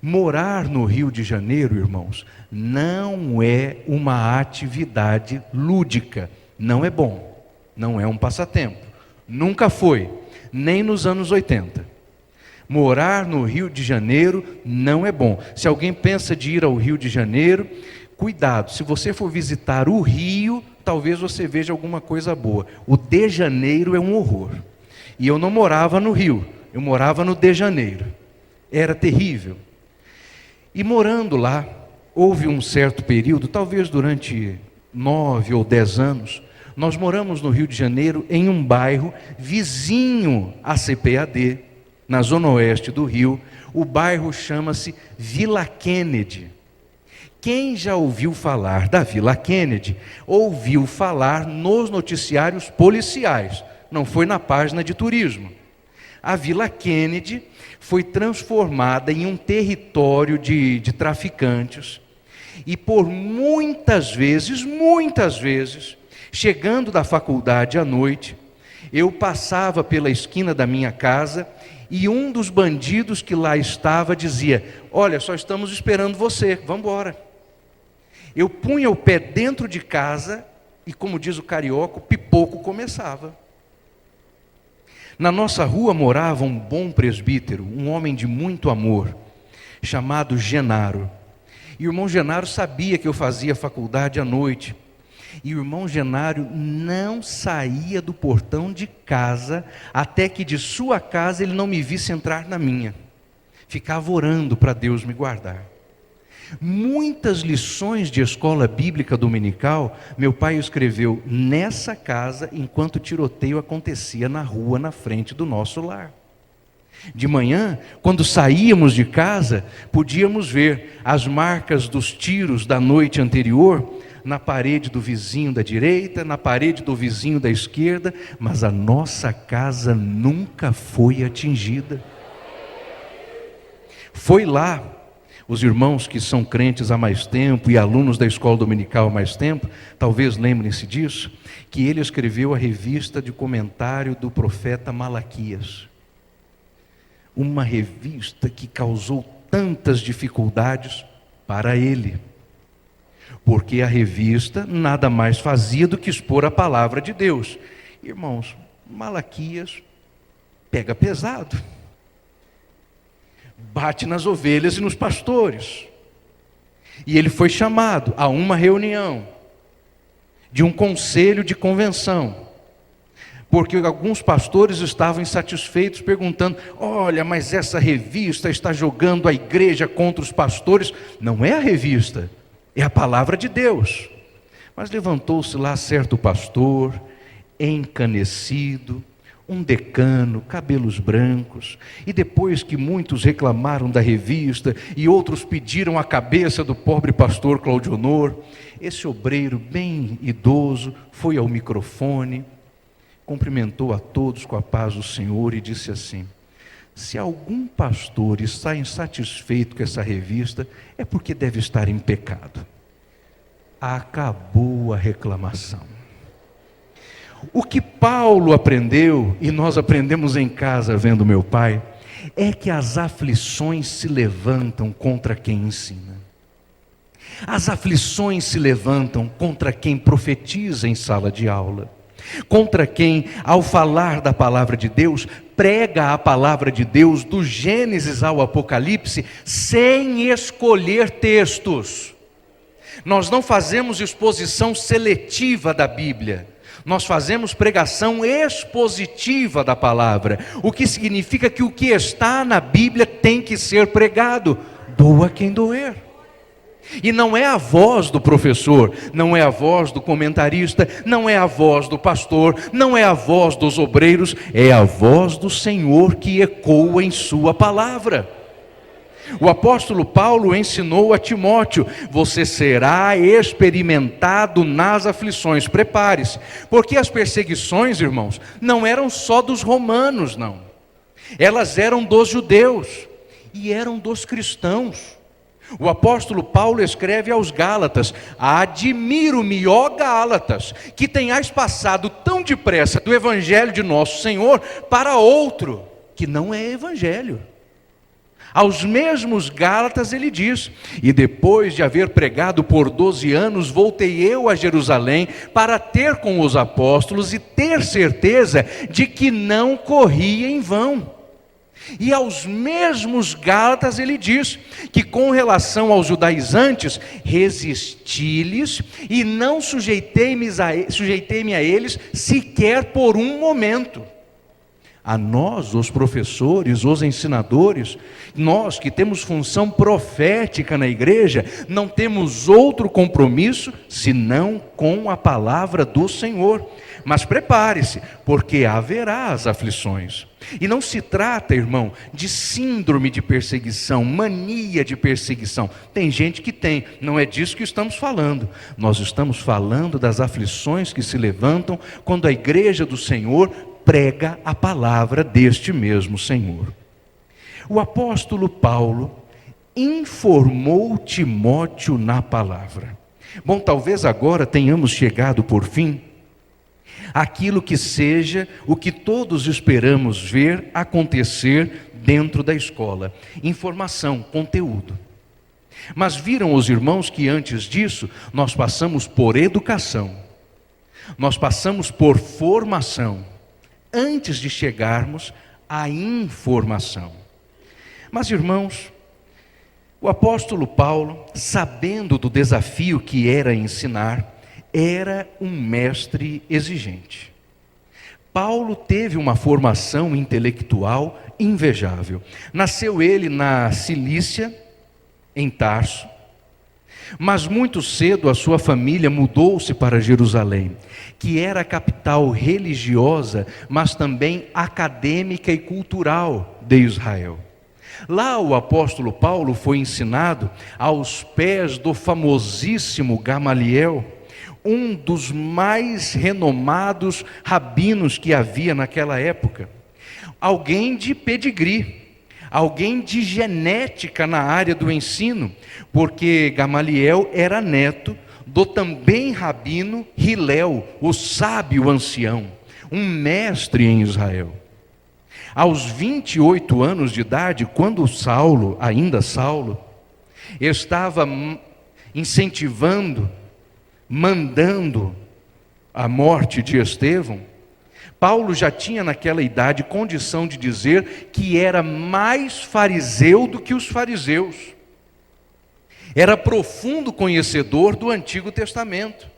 Morar no Rio de Janeiro, irmãos, não é uma atividade lúdica, não é bom, não é um passatempo, nunca foi, nem nos anos 80. Morar no Rio de Janeiro não é bom. Se alguém pensa de ir ao Rio de Janeiro, cuidado, se você for visitar o Rio, talvez você veja alguma coisa boa. O de Janeiro é um horror. E eu não morava no Rio, eu morava no de Janeiro. Era terrível. E morando lá, houve um certo período, talvez durante 9 ou 10 anos, nós moramos no Rio de Janeiro, em um bairro vizinho à CPAD, na zona oeste do Rio. O bairro chama-se Vila Kennedy, Quem já ouviu falar da Vila Kennedy, ouviu falar nos noticiários policiais, não foi na página de turismo. A Vila Kennedy foi transformada em um território de traficantes, e por muitas vezes, chegando da faculdade à noite, eu passava pela esquina da minha casa e um dos bandidos que lá estava dizia: olha, só estamos esperando você, vamos embora. Eu punha o pé dentro de casa e, como diz o carioca, o pipoco começava. Na nossa rua morava um bom presbítero, um homem de muito amor, chamado Genaro. E o irmão Genaro sabia que eu fazia faculdade à noite. E o irmão Genaro não saía do portão de casa até que de sua casa ele não me visse entrar na minha. Ficava orando para Deus me guardar. Muitas lições de escola bíblica dominical, meu pai escreveu nessa casa enquanto o tiroteio acontecia na rua na frente do nosso lar. De manhã, quando saíamos de casa, podíamos ver as marcas dos tiros da noite anterior na parede do vizinho da direita, na parede do vizinho da esquerda, mas a nossa casa nunca foi atingida. Foi lá, os irmãos que são crentes há mais tempo e alunos da escola dominical há mais tempo, talvez lembrem-se disso, que ele escreveu a revista de comentário do profeta Malaquias. Uma revista que causou tantas dificuldades para ele, porque a revista nada mais fazia do que expor a palavra de Deus. Irmãos, Malaquias pega pesado, bate nas ovelhas e nos pastores, e ele foi chamado a uma reunião de um conselho de convenção, porque alguns pastores estavam insatisfeitos, perguntando: olha, mas essa revista está jogando a igreja contra os pastores. Não é a revista, é a palavra de Deus. Mas levantou-se lá certo pastor, encanecido, um decano, cabelos brancos, e depois que muitos reclamaram da revista e outros pediram a cabeça do pobre pastor Claudio Honor, esse obreiro bem idoso foi ao microfone, cumprimentou a todos com a paz do Senhor e disse assim: se algum pastor está insatisfeito com essa revista, é porque deve estar em pecado. Acabou a reclamação. O que Paulo aprendeu, e nós aprendemos em casa vendo meu pai, é que as aflições se levantam contra quem ensina. As aflições se levantam contra quem profetiza em sala de aula, contra quem, ao falar da palavra de Deus, prega a palavra de Deus do Gênesis ao Apocalipse, sem escolher textos. Nós não fazemos exposição seletiva da Bíblia, nós fazemos pregação expositiva da palavra, o que significa que o que está na Bíblia tem que ser pregado, doa quem doer. E não é a voz do professor, não é a voz do comentarista, não é a voz do pastor, não é a voz dos obreiros, é a voz do Senhor que ecoa em sua palavra. O apóstolo Paulo ensinou a Timóteo: você será experimentado nas aflições, prepare-se, porque as perseguições, irmãos, não eram só dos romanos, não, elas eram dos judeus e eram dos cristãos. O apóstolo Paulo escreve aos Gálatas: admiro-me, ó Gálatas, que tenhais passado tão depressa do evangelho de nosso Senhor para outro, que não é evangelho. Aos mesmos Gálatas ele diz: e depois de haver pregado por 12 anos, voltei eu a Jerusalém para ter com os apóstolos e ter certeza de que não corria em vão. E aos mesmos Gálatas ele diz que com relação aos judaizantes, resisti-lhes e não sujeitei-me a eles sequer por um momento. A nós, os professores, os ensinadores, nós que temos função profética na igreja, não temos outro compromisso senão com a palavra do Senhor. Mas prepare-se, porque haverá as aflições. E não se trata, irmão, de síndrome de perseguição, mania de perseguição. Tem gente que tem, não é disso que estamos falando. Nós estamos falando das aflições que se levantam quando a igreja do Senhor prega a palavra deste mesmo Senhor. O apóstolo Paulo informou Timóteo na palavra. Bom, talvez agora tenhamos chegado por fim aquilo que seja o que todos esperamos ver acontecer dentro da escola: informação, conteúdo. Mas viram os irmãos que antes disso nós passamos por educação, nós passamos por formação, antes de chegarmos à informação. Mas irmãos, o apóstolo Paulo, sabendo do desafio que era ensinar, era um mestre exigente. Paulo teve uma formação intelectual invejável. Nasceu ele na Cilícia, em Tarso, mas muito cedo a sua família mudou-se para Jerusalém, que era a capital religiosa, mas também acadêmica e cultural de Israel. Lá o apóstolo Paulo foi ensinado aos pés do famosíssimo Gamaliel, um dos mais renomados rabinos que havia naquela época. Alguém de pedigree, alguém de genética na área do ensino, porque Gamaliel era neto do também rabino Hilel, o sábio ancião, um mestre em Israel. Aos 28 anos de idade, quando Saulo, ainda Saulo, estava incentivando, mandando a morte de Estevão, Paulo já tinha naquela idade condição de dizer que era mais fariseu do que os fariseus. Era profundo conhecedor do Antigo Testamento.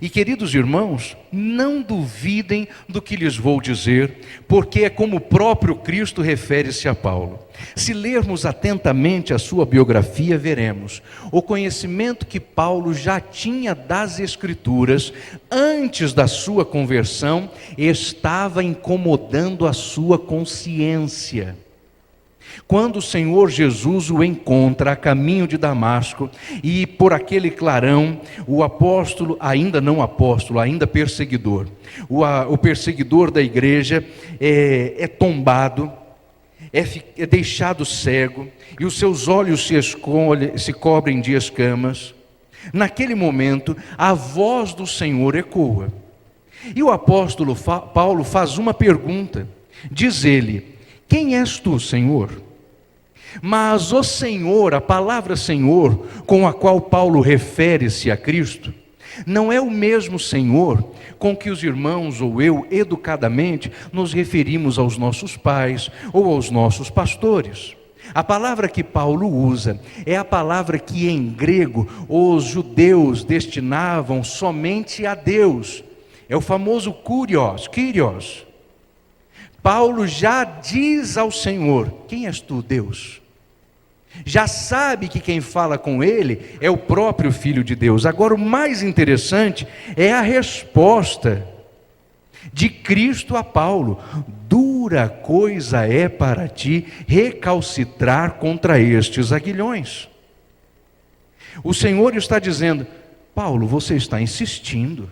E queridos irmãos, não duvidem do que lhes vou dizer, porque é como o próprio Cristo refere-se a Paulo. Se lermos atentamente a sua biografia, veremos o conhecimento que Paulo já tinha das Escrituras antes da sua conversão estava incomodando a sua consciência. Quando o Senhor Jesus o encontra a caminho de Damasco, e por aquele clarão, o apóstolo, ainda não apóstolo, ainda perseguidor, o perseguidor da igreja é tombado, é deixado cego, e os seus olhos se cobrem de escamas. Naquele momento, a voz do Senhor ecoa. E o apóstolo Paulo faz uma pergunta, diz ele: quem és tu, Senhor? Mas o Senhor, a palavra Senhor, com a qual Paulo refere-se a Cristo, não é o mesmo Senhor com que os irmãos ou eu, educadamente, nos referimos aos nossos pais ou aos nossos pastores. A palavra que Paulo usa é a palavra que em grego os judeus destinavam somente a Deus. É o famoso Kyrios. Paulo já diz ao Senhor: quem és tu, Deus? Já sabe que quem fala com ele é o próprio Filho de Deus. Agora, o mais interessante é a resposta de Cristo a Paulo: dura coisa é para ti recalcitrar contra estes aguilhões. O Senhor está dizendo: Paulo, você está insistindo,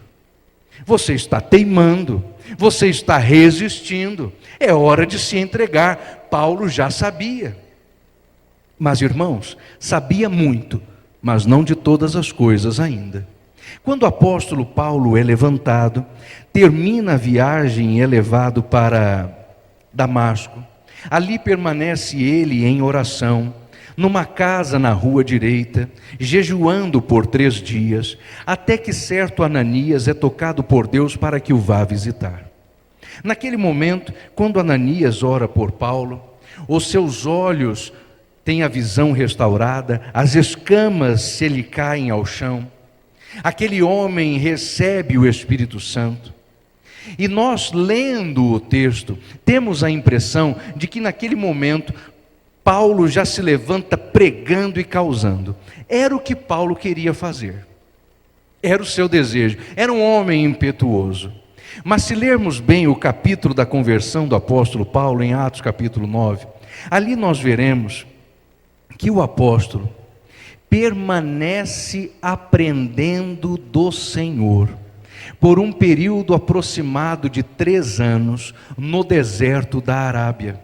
você está teimando, você está resistindo, é hora de se entregar. Paulo já sabia. Mas irmãos, sabia muito, mas não de todas as coisas ainda. Quando o apóstolo Paulo é levantado, termina a viagem e é levado para Damasco. Ali permanece ele em oração, numa casa na rua direita, jejuando por 3 dias, até que certo Ananias é tocado por Deus para que o vá visitar. Naquele momento, quando Ananias ora por Paulo, os seus olhos têm a visão restaurada, as escamas se lhe caem ao chão. Aquele homem recebe o Espírito Santo. E nós, lendo o texto, temos a impressão de que naquele momento Paulo já se levanta pregando e causando. Era o que Paulo queria fazer. Era o seu desejo. Era um homem impetuoso. Mas se lermos bem o capítulo da conversão do apóstolo Paulo, em Atos capítulo 9, ali nós veremos que o apóstolo permanece aprendendo do Senhor por um período aproximado de 3 anos no deserto da Arábia.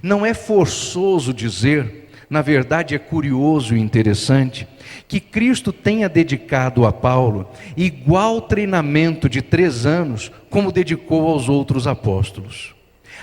Não é forçoso dizer, na verdade é curioso e interessante, que Cristo tenha dedicado a Paulo igual treinamento de 3 anos como dedicou aos outros apóstolos.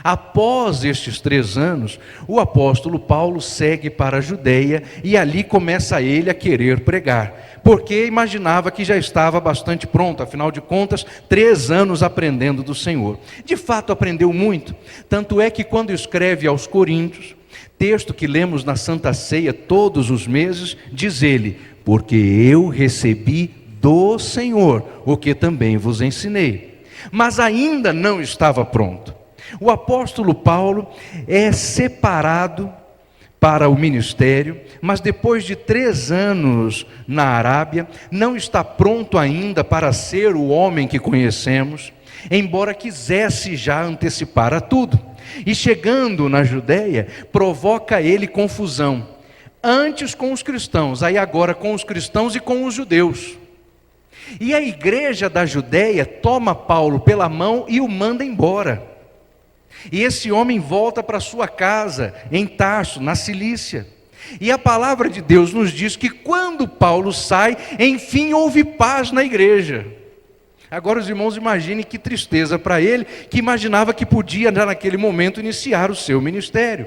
Após estes 3 anos, o apóstolo Paulo segue para a Judeia e ali começa ele a querer pregar, porque imaginava que já estava bastante pronto, afinal de contas, 3 anos aprendendo do Senhor. De fato, aprendeu muito, tanto é que quando escreve aos Coríntios, texto que lemos na Santa Ceia todos os meses, diz ele: porque eu recebi do Senhor o que também vos ensinei. Mas ainda não estava pronto. O apóstolo Paulo é separado para o ministério, mas depois de 3 anos na Arábia, não está pronto ainda para ser o homem que conhecemos, embora quisesse já antecipar a tudo. E chegando na Judeia, provoca ele confusão, antes com os cristãos, aí agora com os cristãos e com os judeus. E a igreja da Judeia toma Paulo pela mão e o manda embora. E esse homem volta para sua casa em Tarso, na Cilícia. E a palavra de Deus nos diz que quando Paulo sai, enfim houve paz na igreja. Agora os irmãos imaginem que tristeza para ele, que imaginava que podia já naquele momento iniciar o seu ministério.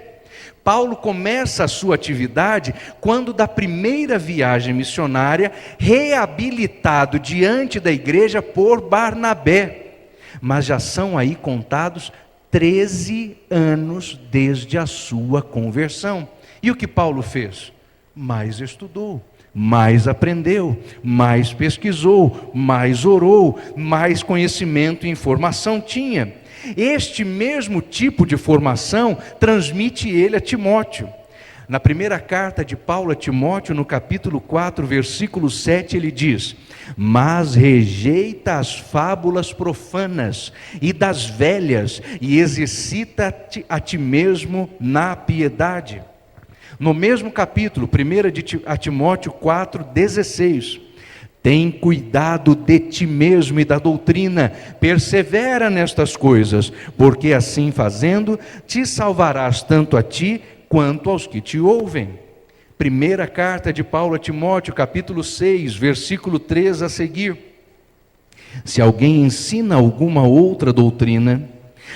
Paulo começa a sua atividade quando da primeira viagem missionária, reabilitado diante da igreja por Barnabé. Mas já são aí contados 13 anos desde a sua conversão. E o que Paulo fez? Mais estudou, mais aprendeu, mais pesquisou, mais orou, mais conhecimento e informação tinha. Este mesmo tipo de formação transmite ele a Timóteo. Na primeira carta de Paulo a Timóteo, no capítulo 4, versículo 7, ele diz: mas rejeita as fábulas profanas e das velhas, e exercita-te a ti mesmo na piedade. No mesmo capítulo, 1 a Timóteo 4, 16, tem cuidado de ti mesmo e da doutrina, persevera nestas coisas, porque assim fazendo, te salvarás tanto a ti, quanto aos que te ouvem. Primeira carta de Paulo a Timóteo, capítulo 6, versículo 3 a seguir. Se alguém ensina alguma outra doutrina,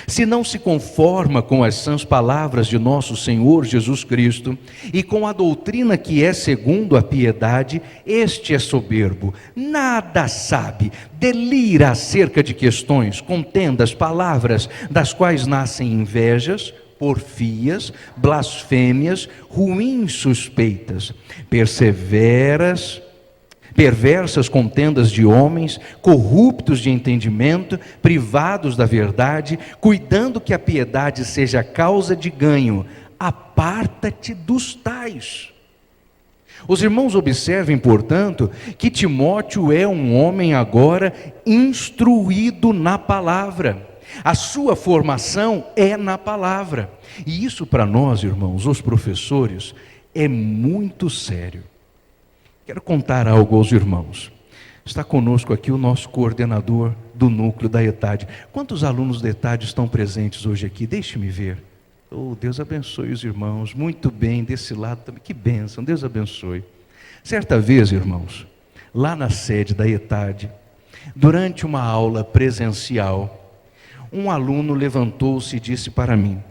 se não se conforma com as sãs palavras de nosso Senhor Jesus Cristo, e com a doutrina que é segundo a piedade, este é soberbo, nada sabe, delira acerca de questões, contendas, palavras, das quais nascem invejas, porfias, blasfêmias, ruins suspeitas, perversas contendas de homens, corruptos de entendimento, privados da verdade, cuidando que a piedade seja causa de ganho. Aparta-te dos tais. Os irmãos observem, portanto, que Timóteo é um homem agora instruído na palavra. A sua formação é na palavra. E isso para nós, irmãos, os professores, é muito sério. Quero contar algo aos irmãos. Está conosco aqui o nosso coordenador do núcleo da ETAD. Quantos alunos da ETAD estão presentes hoje aqui? Deixe-me ver. Oh, Deus abençoe os irmãos. Muito bem, desse lado também. Que bênção, Deus abençoe. Certa vez, irmãos, lá na sede da ETAD, durante uma aula presencial, um aluno levantou-se e disse para mim: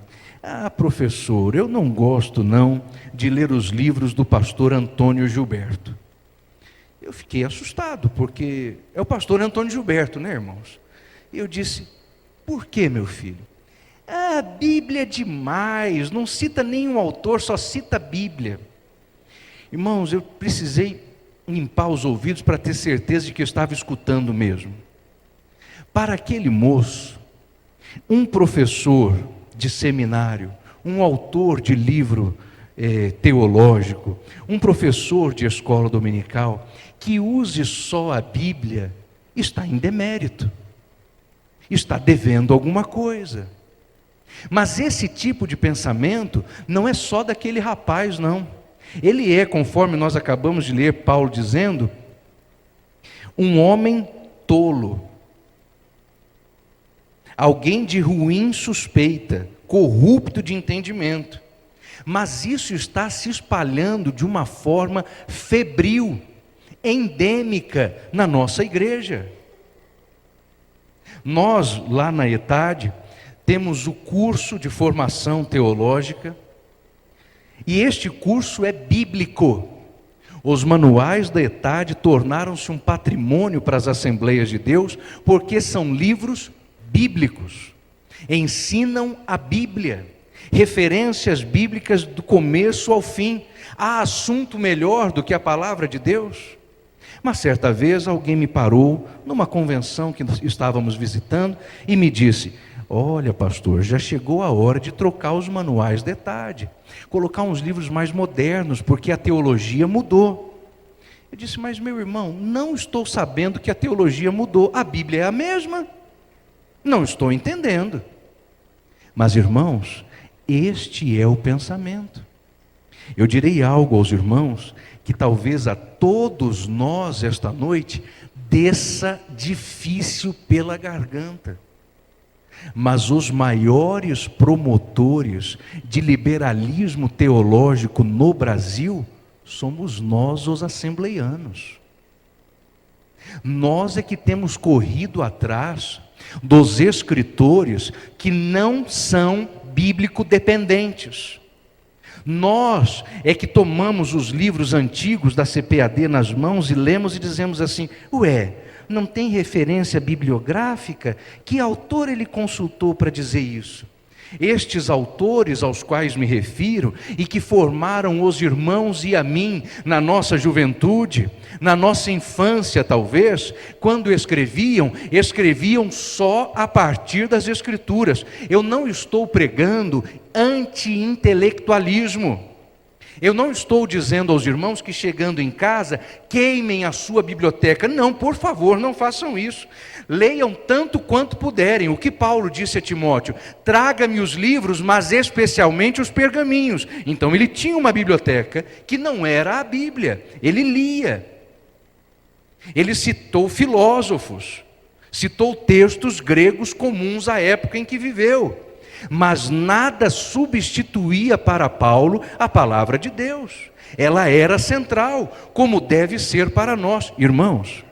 ah, professor, eu não gosto não de ler os livros do pastor Antônio Gilberto. Eu fiquei assustado, porque é o pastor Antônio Gilberto, né, irmãos? E eu disse: por que, meu filho? Ah, a Bíblia é demais, não cita nenhum autor, só cita a Bíblia. Irmãos, eu precisei limpar os ouvidos para ter certeza de que eu estava escutando mesmo. Para aquele moço, um professor de seminário, um autor de livro teológico, um professor de escola dominical, que use só a Bíblia, está em demérito, está devendo alguma coisa. Mas esse tipo de pensamento não é só daquele rapaz, não. Ele é, conforme nós acabamos de ler Paulo dizendo, um homem tolo, alguém de ruim suspeita, corrupto de entendimento. Mas isso está se espalhando de uma forma febril, endêmica na nossa igreja. Nós, lá na ETAD, temos o curso de formação teológica, e este curso é bíblico. Os manuais da ETAD tornaram-se um patrimônio para as Assembleias de Deus, porque são livros bíblicos, ensinam a Bíblia, referências bíblicas do começo ao fim. Há assunto melhor do que a palavra de Deus? Mas certa vez alguém me parou numa convenção que estávamos visitando e me disse: olha, pastor, já chegou a hora de trocar os manuais da ETAD, colocar uns livros mais modernos, porque a teologia mudou. Eu disse: mas meu irmão, não estou sabendo que a teologia mudou, a Bíblia é a mesma. Não estou entendendo. Mas irmãos, este é o pensamento. Eu direi algo aos irmãos que talvez a todos nós esta noite desça difícil pela garganta. Mas os maiores promotores de liberalismo teológico no Brasil somos nós, os assembleianos. Nós é que temos corrido atrás dos escritores que não são bíblico-dependentes. Nós é que tomamos os livros antigos da CPAD nas mãos e lemos e dizemos assim: ué, não tem referência bibliográfica? Que autor ele consultou para dizer isso? Estes autores aos quais me refiro e que formaram os irmãos e a mim na nossa juventude, na nossa infância talvez, quando escreviam só a partir das Escrituras. Eu não estou pregando anti-intelectualismo. Eu não estou dizendo aos irmãos que chegando em casa, queimem a sua biblioteca. Não, por favor, não façam isso. Leiam tanto quanto puderem. O que Paulo disse a Timóteo: traga-me os livros, mas especialmente os pergaminhos. Então ele tinha uma biblioteca que não era a Bíblia. Ele lia. Ele citou filósofos, citou textos gregos comuns à época em que viveu. Mas nada substituía para Paulo a palavra de Deus. Ela era central, como deve ser para nós. Irmãos,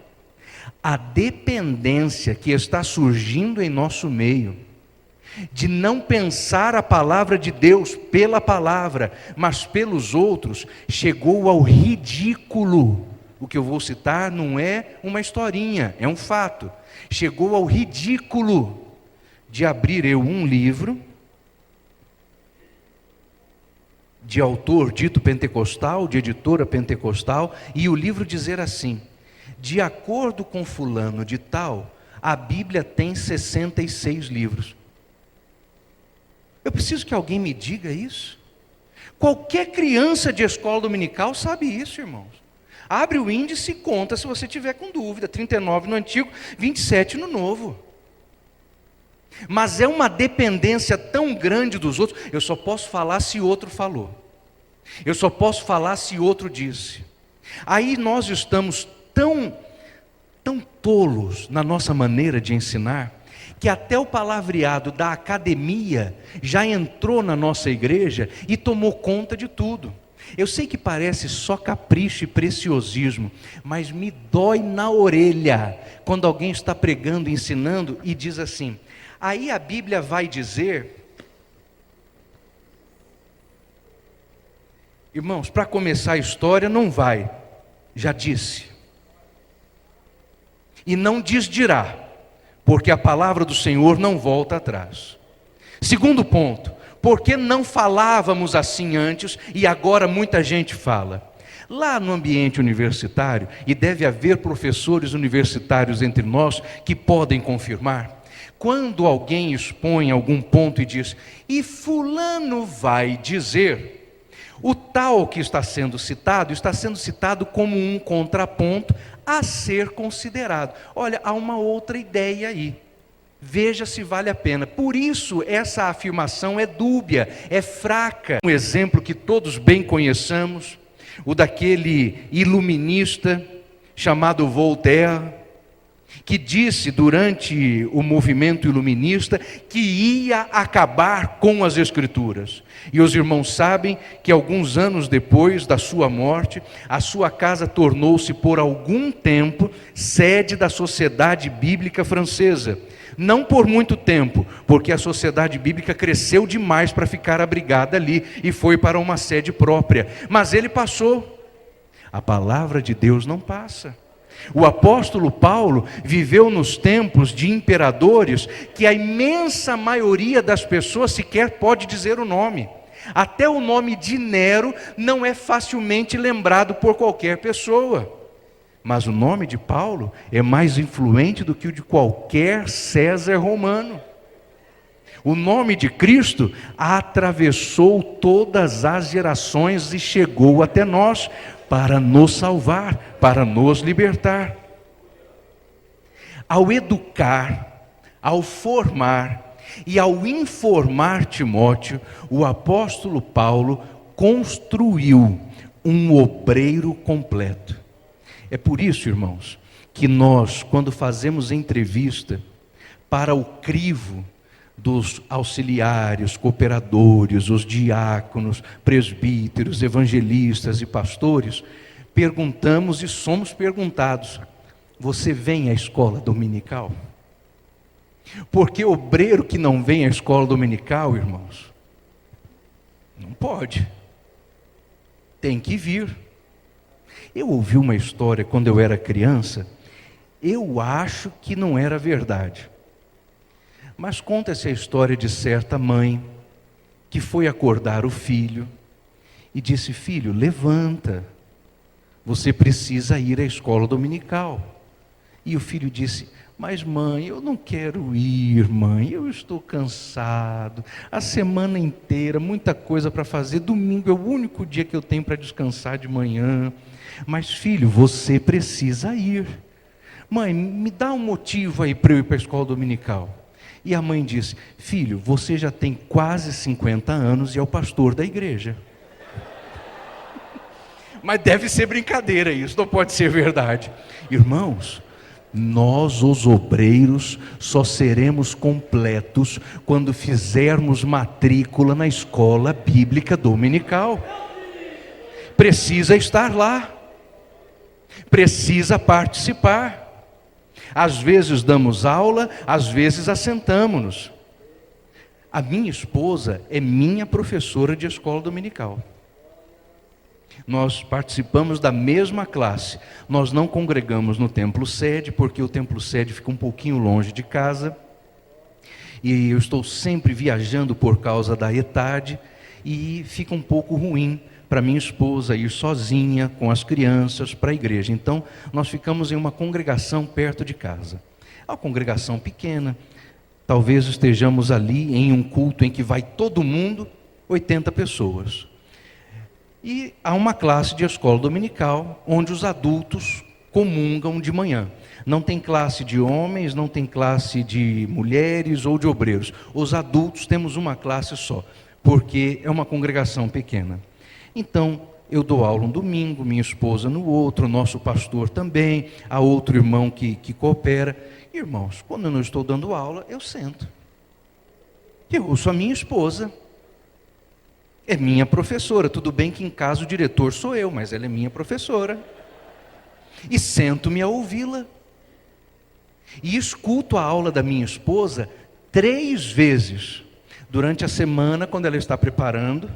a dependência que está surgindo em nosso meio, de não pensar a palavra de Deus pela palavra, mas pelos outros, chegou ao ridículo. O que eu vou citar não é uma historinha, é um fato. Chegou ao ridículo de abrir eu um livro de autor dito pentecostal, de editora pentecostal, e o livro dizer assim: de acordo com fulano de tal, a Bíblia tem 66 livros. Eu preciso que alguém me diga isso. Qualquer criança de escola dominical sabe isso, irmãos. Abre o índice e conta se você tiver com dúvida. 39 no Antigo, 27 no Novo. Mas é uma dependência tão grande dos outros. Eu só posso falar se outro falou. Eu só posso falar se outro disse. Aí nós estamos tão tolos na nossa maneira de ensinar, que até o palavreado da academia já entrou na nossa igreja e tomou conta de tudo. Eu sei que parece só capricho e preciosismo, mas me dói na orelha quando alguém está pregando, ensinando e diz assim: aí a Bíblia vai dizer... Irmãos, para começar a história não vai, já disse. E não desdirá, porque a palavra do Senhor não volta atrás. Segundo ponto, por que não falávamos assim antes e agora muita gente fala? Lá no ambiente universitário, e deve haver professores universitários entre nós que podem confirmar, quando alguém expõe algum ponto e diz, e fulano vai dizer, o tal que está sendo citado como um contraponto a ser considerado. Olha, há uma outra ideia aí. Veja se vale a pena. Por isso, essa afirmação é dúbia, é fraca. Um exemplo que todos bem conheçamos, o daquele iluminista chamado Voltaire, que disse durante o movimento iluminista que ia acabar com as Escrituras. E os irmãos sabem que alguns anos depois da sua morte, a sua casa tornou-se por algum tempo sede da Sociedade Bíblica Francesa. Não por muito tempo, porque a Sociedade Bíblica cresceu demais para ficar abrigada ali e foi para uma sede própria. Mas ele passou. A palavra de Deus não passa. O apóstolo Paulo viveu nos tempos de imperadores que a imensa maioria das pessoas sequer pode dizer o nome. Até o nome de Nero não é facilmente lembrado por qualquer pessoa. Mas o nome de Paulo é mais influente do que o de qualquer César romano. O nome de Cristo atravessou todas as gerações e chegou até nós para nos salvar, para nos libertar. Ao educar, ao formar e ao informar Timóteo, o apóstolo Paulo construiu um obreiro completo. É por isso, irmãos, que nós, quando fazemos entrevista para o crivo dos auxiliares, cooperadores, os diáconos, presbíteros, evangelistas e pastores, perguntamos e somos perguntados, você vem à escola dominical? Porque obreiro que não vem à escola dominical, irmãos, não pode, tem que vir. Eu ouvi uma história quando eu era criança, eu acho que não era verdade. Mas conta-se a história de certa mãe que foi acordar o filho e disse, filho, levanta, você precisa ir à escola dominical. E o filho disse, mas mãe, eu não quero ir, mãe, eu estou cansado, a semana inteira, muita coisa para fazer, domingo é o único dia que eu tenho para descansar de manhã. Mas filho, você precisa ir. Mãe, me dá um motivo aí para eu ir para a escola dominical. E a mãe disse, filho, você já tem quase 50 anos e é o pastor da igreja. Mas deve ser brincadeira isso, não pode ser verdade. Irmãos, nós os obreiros só seremos completos quando fizermos matrícula na escola bíblica dominical. Precisa estar lá. Precisa participar. Às vezes damos aula, às vezes assentamos-nos. A minha esposa é minha professora de escola dominical. Nós participamos da mesma classe. Nós não congregamos no templo sede, porque o templo sede fica um pouquinho longe de casa. E eu estou sempre viajando por causa da ETAD, e fica um pouco ruim para minha esposa ir sozinha com as crianças para a igreja. Então, nós ficamos em uma congregação perto de casa. É uma congregação pequena, talvez estejamos ali em um culto em que vai todo mundo, 80 pessoas. E há uma classe de escola dominical, onde os adultos comungam de manhã. Não tem classe de homens, não tem classe de mulheres ou de obreiros. Os adultos temos uma classe só, porque é uma congregação pequena. Então, eu dou aula um domingo, minha esposa no outro, nosso pastor também, há outro irmão que coopera. Irmãos, quando eu não estou dando aula, eu sento. Eu ouço a minha esposa. É minha professora. Tudo bem que em casa o diretor sou eu, mas ela é minha professora. E sento-me a ouvi-la. E escuto a aula da minha esposa 3 vezes. Durante a semana, quando ela está preparando,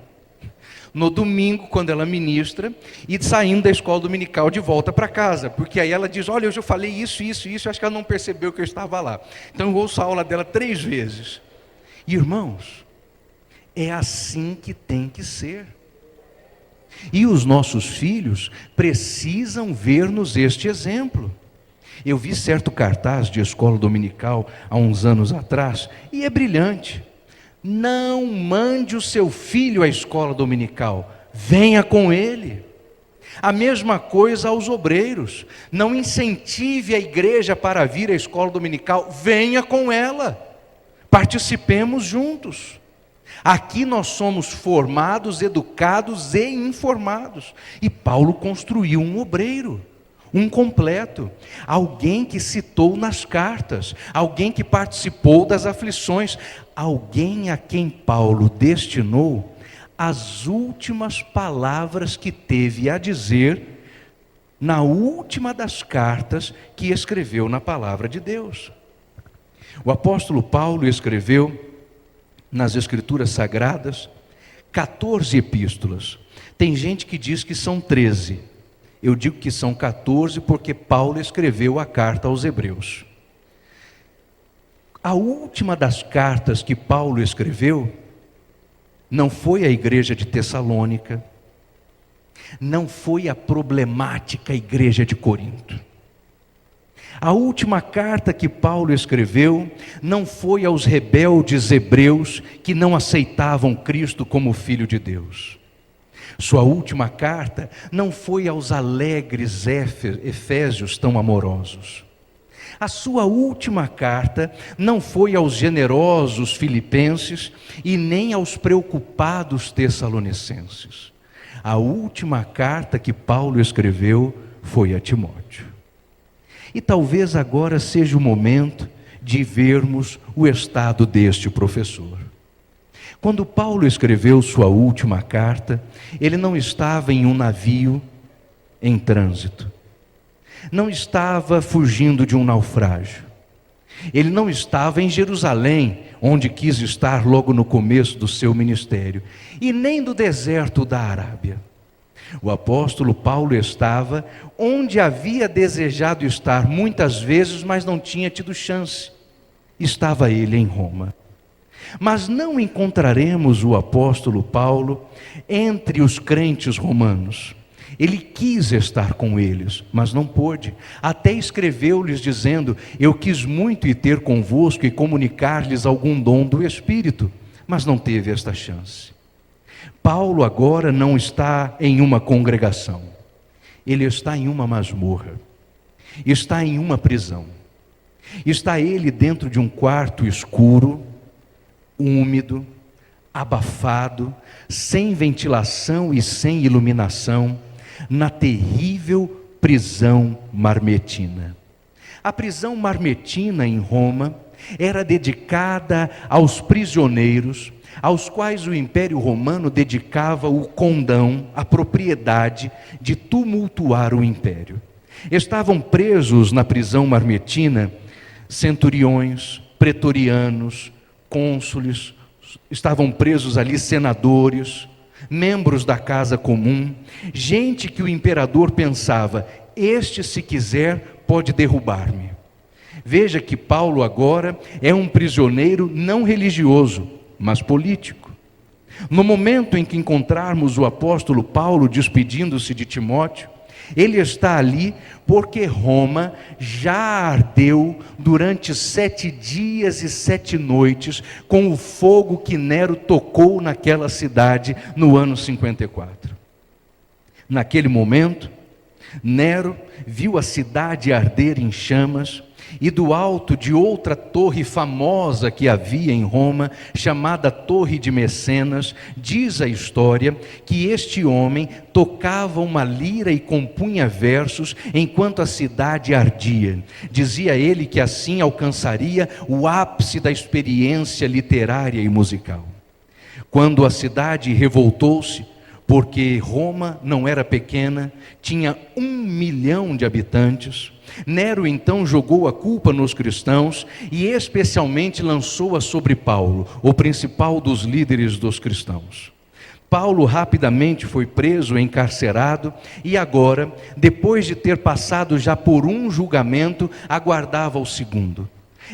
no domingo, quando ela ministra, e saindo da escola dominical de volta para casa, porque aí ela diz, olha, hoje eu falei isso, acho que ela não percebeu que eu estava lá. Então eu ouço a aula dela 3 vezes. Irmãos, é assim que tem que ser. E os nossos filhos precisam ver-nos este exemplo. Eu vi certo cartaz de escola dominical há uns anos atrás, e é brilhante. Não mande o seu filho à escola dominical, venha com ele. A mesma coisa aos obreiros. Não incentive a igreja para vir à escola dominical, venha com ela. Participemos juntos. Aqui nós somos formados, educados e informados. E Paulo construiu um obreiro, um completo, alguém que citou nas cartas, alguém que participou das aflições, alguém a quem Paulo destinou as últimas palavras que teve a dizer na última das cartas que escreveu na palavra de Deus. O apóstolo Paulo escreveu nas Escrituras Sagradas 14 epístolas. Tem gente que diz que são 13. Eu digo que são 14 porque Paulo escreveu a carta aos Hebreus. A última das cartas que Paulo escreveu não foi à igreja de Tessalônica, não foi a problemática igreja de Corinto. A última carta que Paulo escreveu não foi aos rebeldes hebreus que não aceitavam Cristo como Filho de Deus. Sua última carta não foi aos alegres efésios tão amorosos. A sua última carta não foi aos generosos filipenses e nem aos preocupados tessalonicenses. A última carta que Paulo escreveu foi a Timóteo. E talvez agora seja o momento de vermos o estado deste professor. Quando Paulo escreveu sua última carta, ele não estava em um navio em trânsito. Não estava fugindo de um naufrágio. Ele não estava em Jerusalém, onde quis estar logo no começo do seu ministério, e nem do deserto da Arábia. O apóstolo Paulo estava onde havia desejado estar muitas vezes, mas não tinha tido chance. Estava ele em Roma. Mas não encontraremos o apóstolo Paulo entre os crentes romanos. Ele quis estar com eles, mas não pôde. Até escreveu-lhes dizendo: eu quis muito ir ter convosco e comunicar-lhes algum dom do Espírito, mas não teve esta chance. Paulo agora não está em uma congregação, ele está em uma masmorra, está em uma prisão. Está ele dentro de um quarto escuro, úmido, abafado, sem ventilação e sem iluminação, na terrível prisão marmetina. A prisão marmetina em Roma era dedicada aos prisioneiros, aos quais o Império Romano dedicava o condão, a propriedade de tumultuar o império. Estavam presos na prisão marmetina centuriões, pretorianos, cônsules, estavam presos ali senadores, membros da casa comum, gente que o imperador pensava: este, se quiser, pode derrubar-me. Veja que Paulo agora é um prisioneiro não religioso, mas político. No momento em que encontrarmos o apóstolo Paulo despedindo-se de Timóteo, ele está ali porque Roma já ardeu durante 7 dias e 7 noites com o fogo que Nero tocou naquela cidade no ano 54. Naquele momento, Nero viu a cidade arder em chamas, e do alto de outra torre famosa que havia em Roma, chamada Torre de Mecenas, diz a história que este homem tocava uma lira e compunha versos enquanto a cidade ardia. Dizia ele que assim alcançaria o ápice da experiência literária e musical. Quando a cidade revoltou-se, porque Roma não era pequena, tinha 1 milhão de habitantes, Nero então jogou a culpa nos cristãos e especialmente lançou-a sobre Paulo, o principal dos líderes dos cristãos. Paulo rapidamente foi preso, encarcerado, e agora, depois de ter passado já por um julgamento, aguardava o segundo.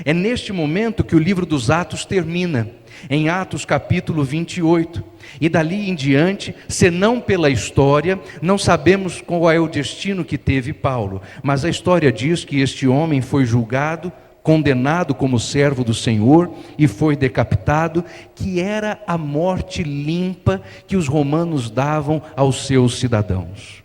É neste momento que o livro dos Atos termina, em Atos capítulo 28. E dali em diante, senão pela história, não sabemos qual é o destino que teve Paulo. Mas a história diz que este homem foi julgado, condenado como servo do Senhor e foi decapitado, que era a morte limpa que os romanos davam aos seus cidadãos.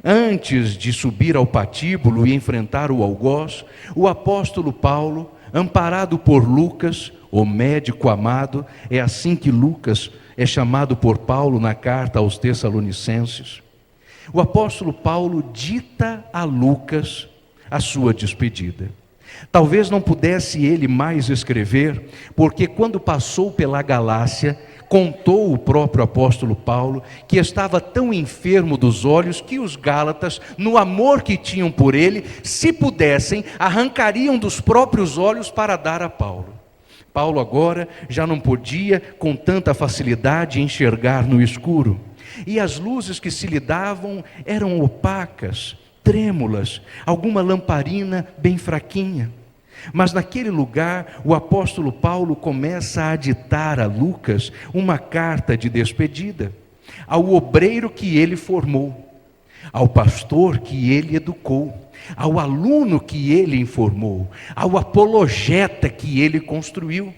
Antes de subir ao patíbulo e enfrentar o algoz, o apóstolo Paulo, amparado por Lucas, o médico amado, é assim que Lucas é chamado por Paulo na carta aos Tessalonicenses. O apóstolo Paulo dita a Lucas a sua despedida. Talvez não pudesse ele mais escrever, porque quando passou pela Galácia, contou o próprio apóstolo Paulo que estava tão enfermo dos olhos que os gálatas, no amor que tinham por ele, se pudessem, arrancariam dos próprios olhos para dar a Paulo. Paulo agora já não podia com tanta facilidade enxergar no escuro, e as luzes que se lhe davam eram opacas, trêmulas, alguma lamparina bem fraquinha. Mas naquele lugar, o apóstolo Paulo começa a ditar a Lucas uma carta de despedida, ao obreiro que ele formou, ao pastor que ele educou, ao aluno que ele informou, ao apologeta que ele construiu.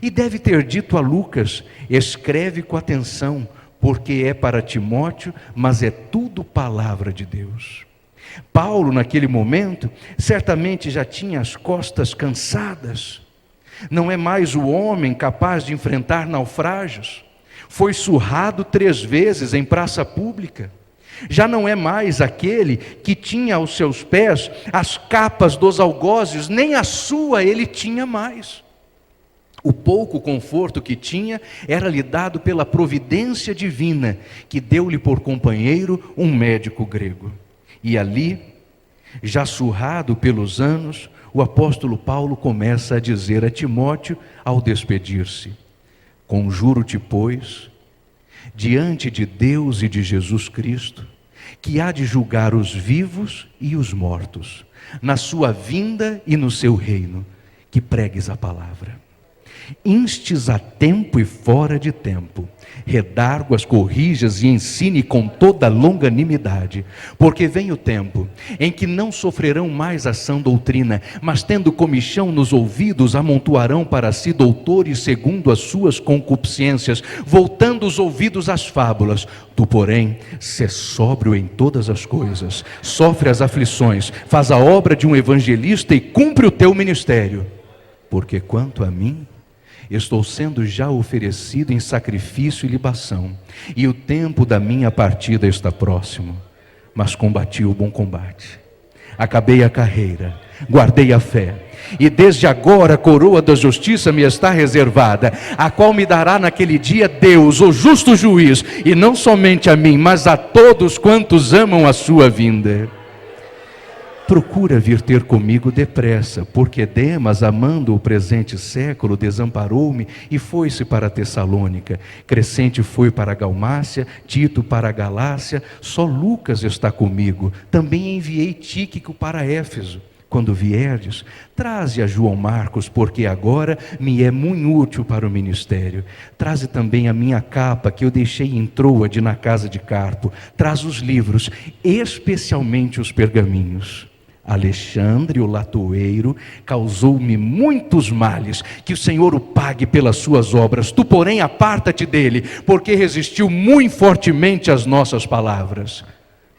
E deve ter dito a Lucas: escreve com atenção, porque é para Timóteo, mas é tudo palavra de Deus. Paulo, naquele momento, certamente já tinha as costas cansadas. Não é mais o homem capaz de enfrentar naufrágios. Foi surrado 3 vezes em praça pública. Já não é mais aquele que tinha aos seus pés as capas dos algozes, nem a sua ele tinha mais. O pouco conforto que tinha era lhe dado pela providência divina, que deu-lhe por companheiro um médico grego. E ali, já surrado pelos anos, o apóstolo Paulo começa a dizer a Timóteo ao despedir-se: conjuro-te, pois, diante de Deus e de Jesus Cristo, que há de julgar os vivos e os mortos, na sua vinda e no seu reino, que pregues a palavra. Instes a tempo e fora de tempo, redarguas, corrijas e ensine com toda longanimidade, porque vem o tempo em que não sofrerão mais a sã doutrina, mas tendo comichão nos ouvidos, amontoarão para si doutores segundo as suas concupiscências, voltando os ouvidos às fábulas. Tu, porém, sê sóbrio em todas as coisas, sofre as aflições, faz a obra de um evangelista e cumpre o teu ministério, porque quanto a mim, estou sendo já oferecido em sacrifício e libação, e o tempo da minha partida está próximo. Mas combati o bom combate, acabei a carreira, guardei a fé, e desde agora a coroa da justiça me está reservada, a qual me dará naquele dia Deus, o justo juiz, e não somente a mim, mas a todos quantos amam a sua vinda. Procura vir ter comigo depressa, porque Demas, amando o presente século, desamparou-me e foi-se para Tessalônica. Crescente foi para a Dalmácia, Tito para a Galácia, só Lucas está comigo. Também enviei Tíquico para Éfeso. Quando vierdes, traze a João Marcos, porque agora me é muito útil para o ministério. Traze também a minha capa, que eu deixei em Troade na casa de Carpo. Traz os livros, especialmente os pergaminhos. Alexandre, o latoeiro, causou-me muitos males, que o Senhor o pague pelas suas obras. Tu, porém, aparta-te dele, porque resistiu muito fortemente às nossas palavras.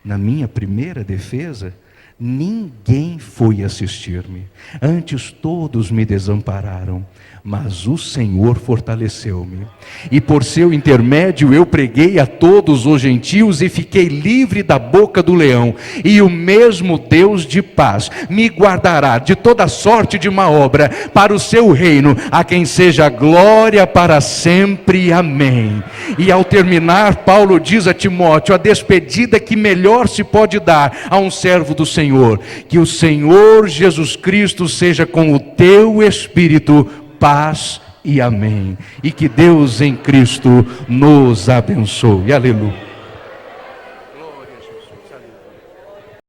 Na minha primeira defesa, ninguém foi assistir-me, antes todos me desampararam, mas o Senhor fortaleceu-me, e por seu intermédio eu preguei a todos os gentios e fiquei livre da boca do leão, e o mesmo Deus de paz me guardará de toda sorte de má obra, para o seu reino, a quem seja glória para sempre, amém. E ao terminar, Paulo diz a Timóteo a despedida que melhor se pode dar a um servo do Senhor: que o Senhor Jesus Cristo seja com o teu espírito, paz e amém. E que Deus em Cristo nos abençoe. Aleluia.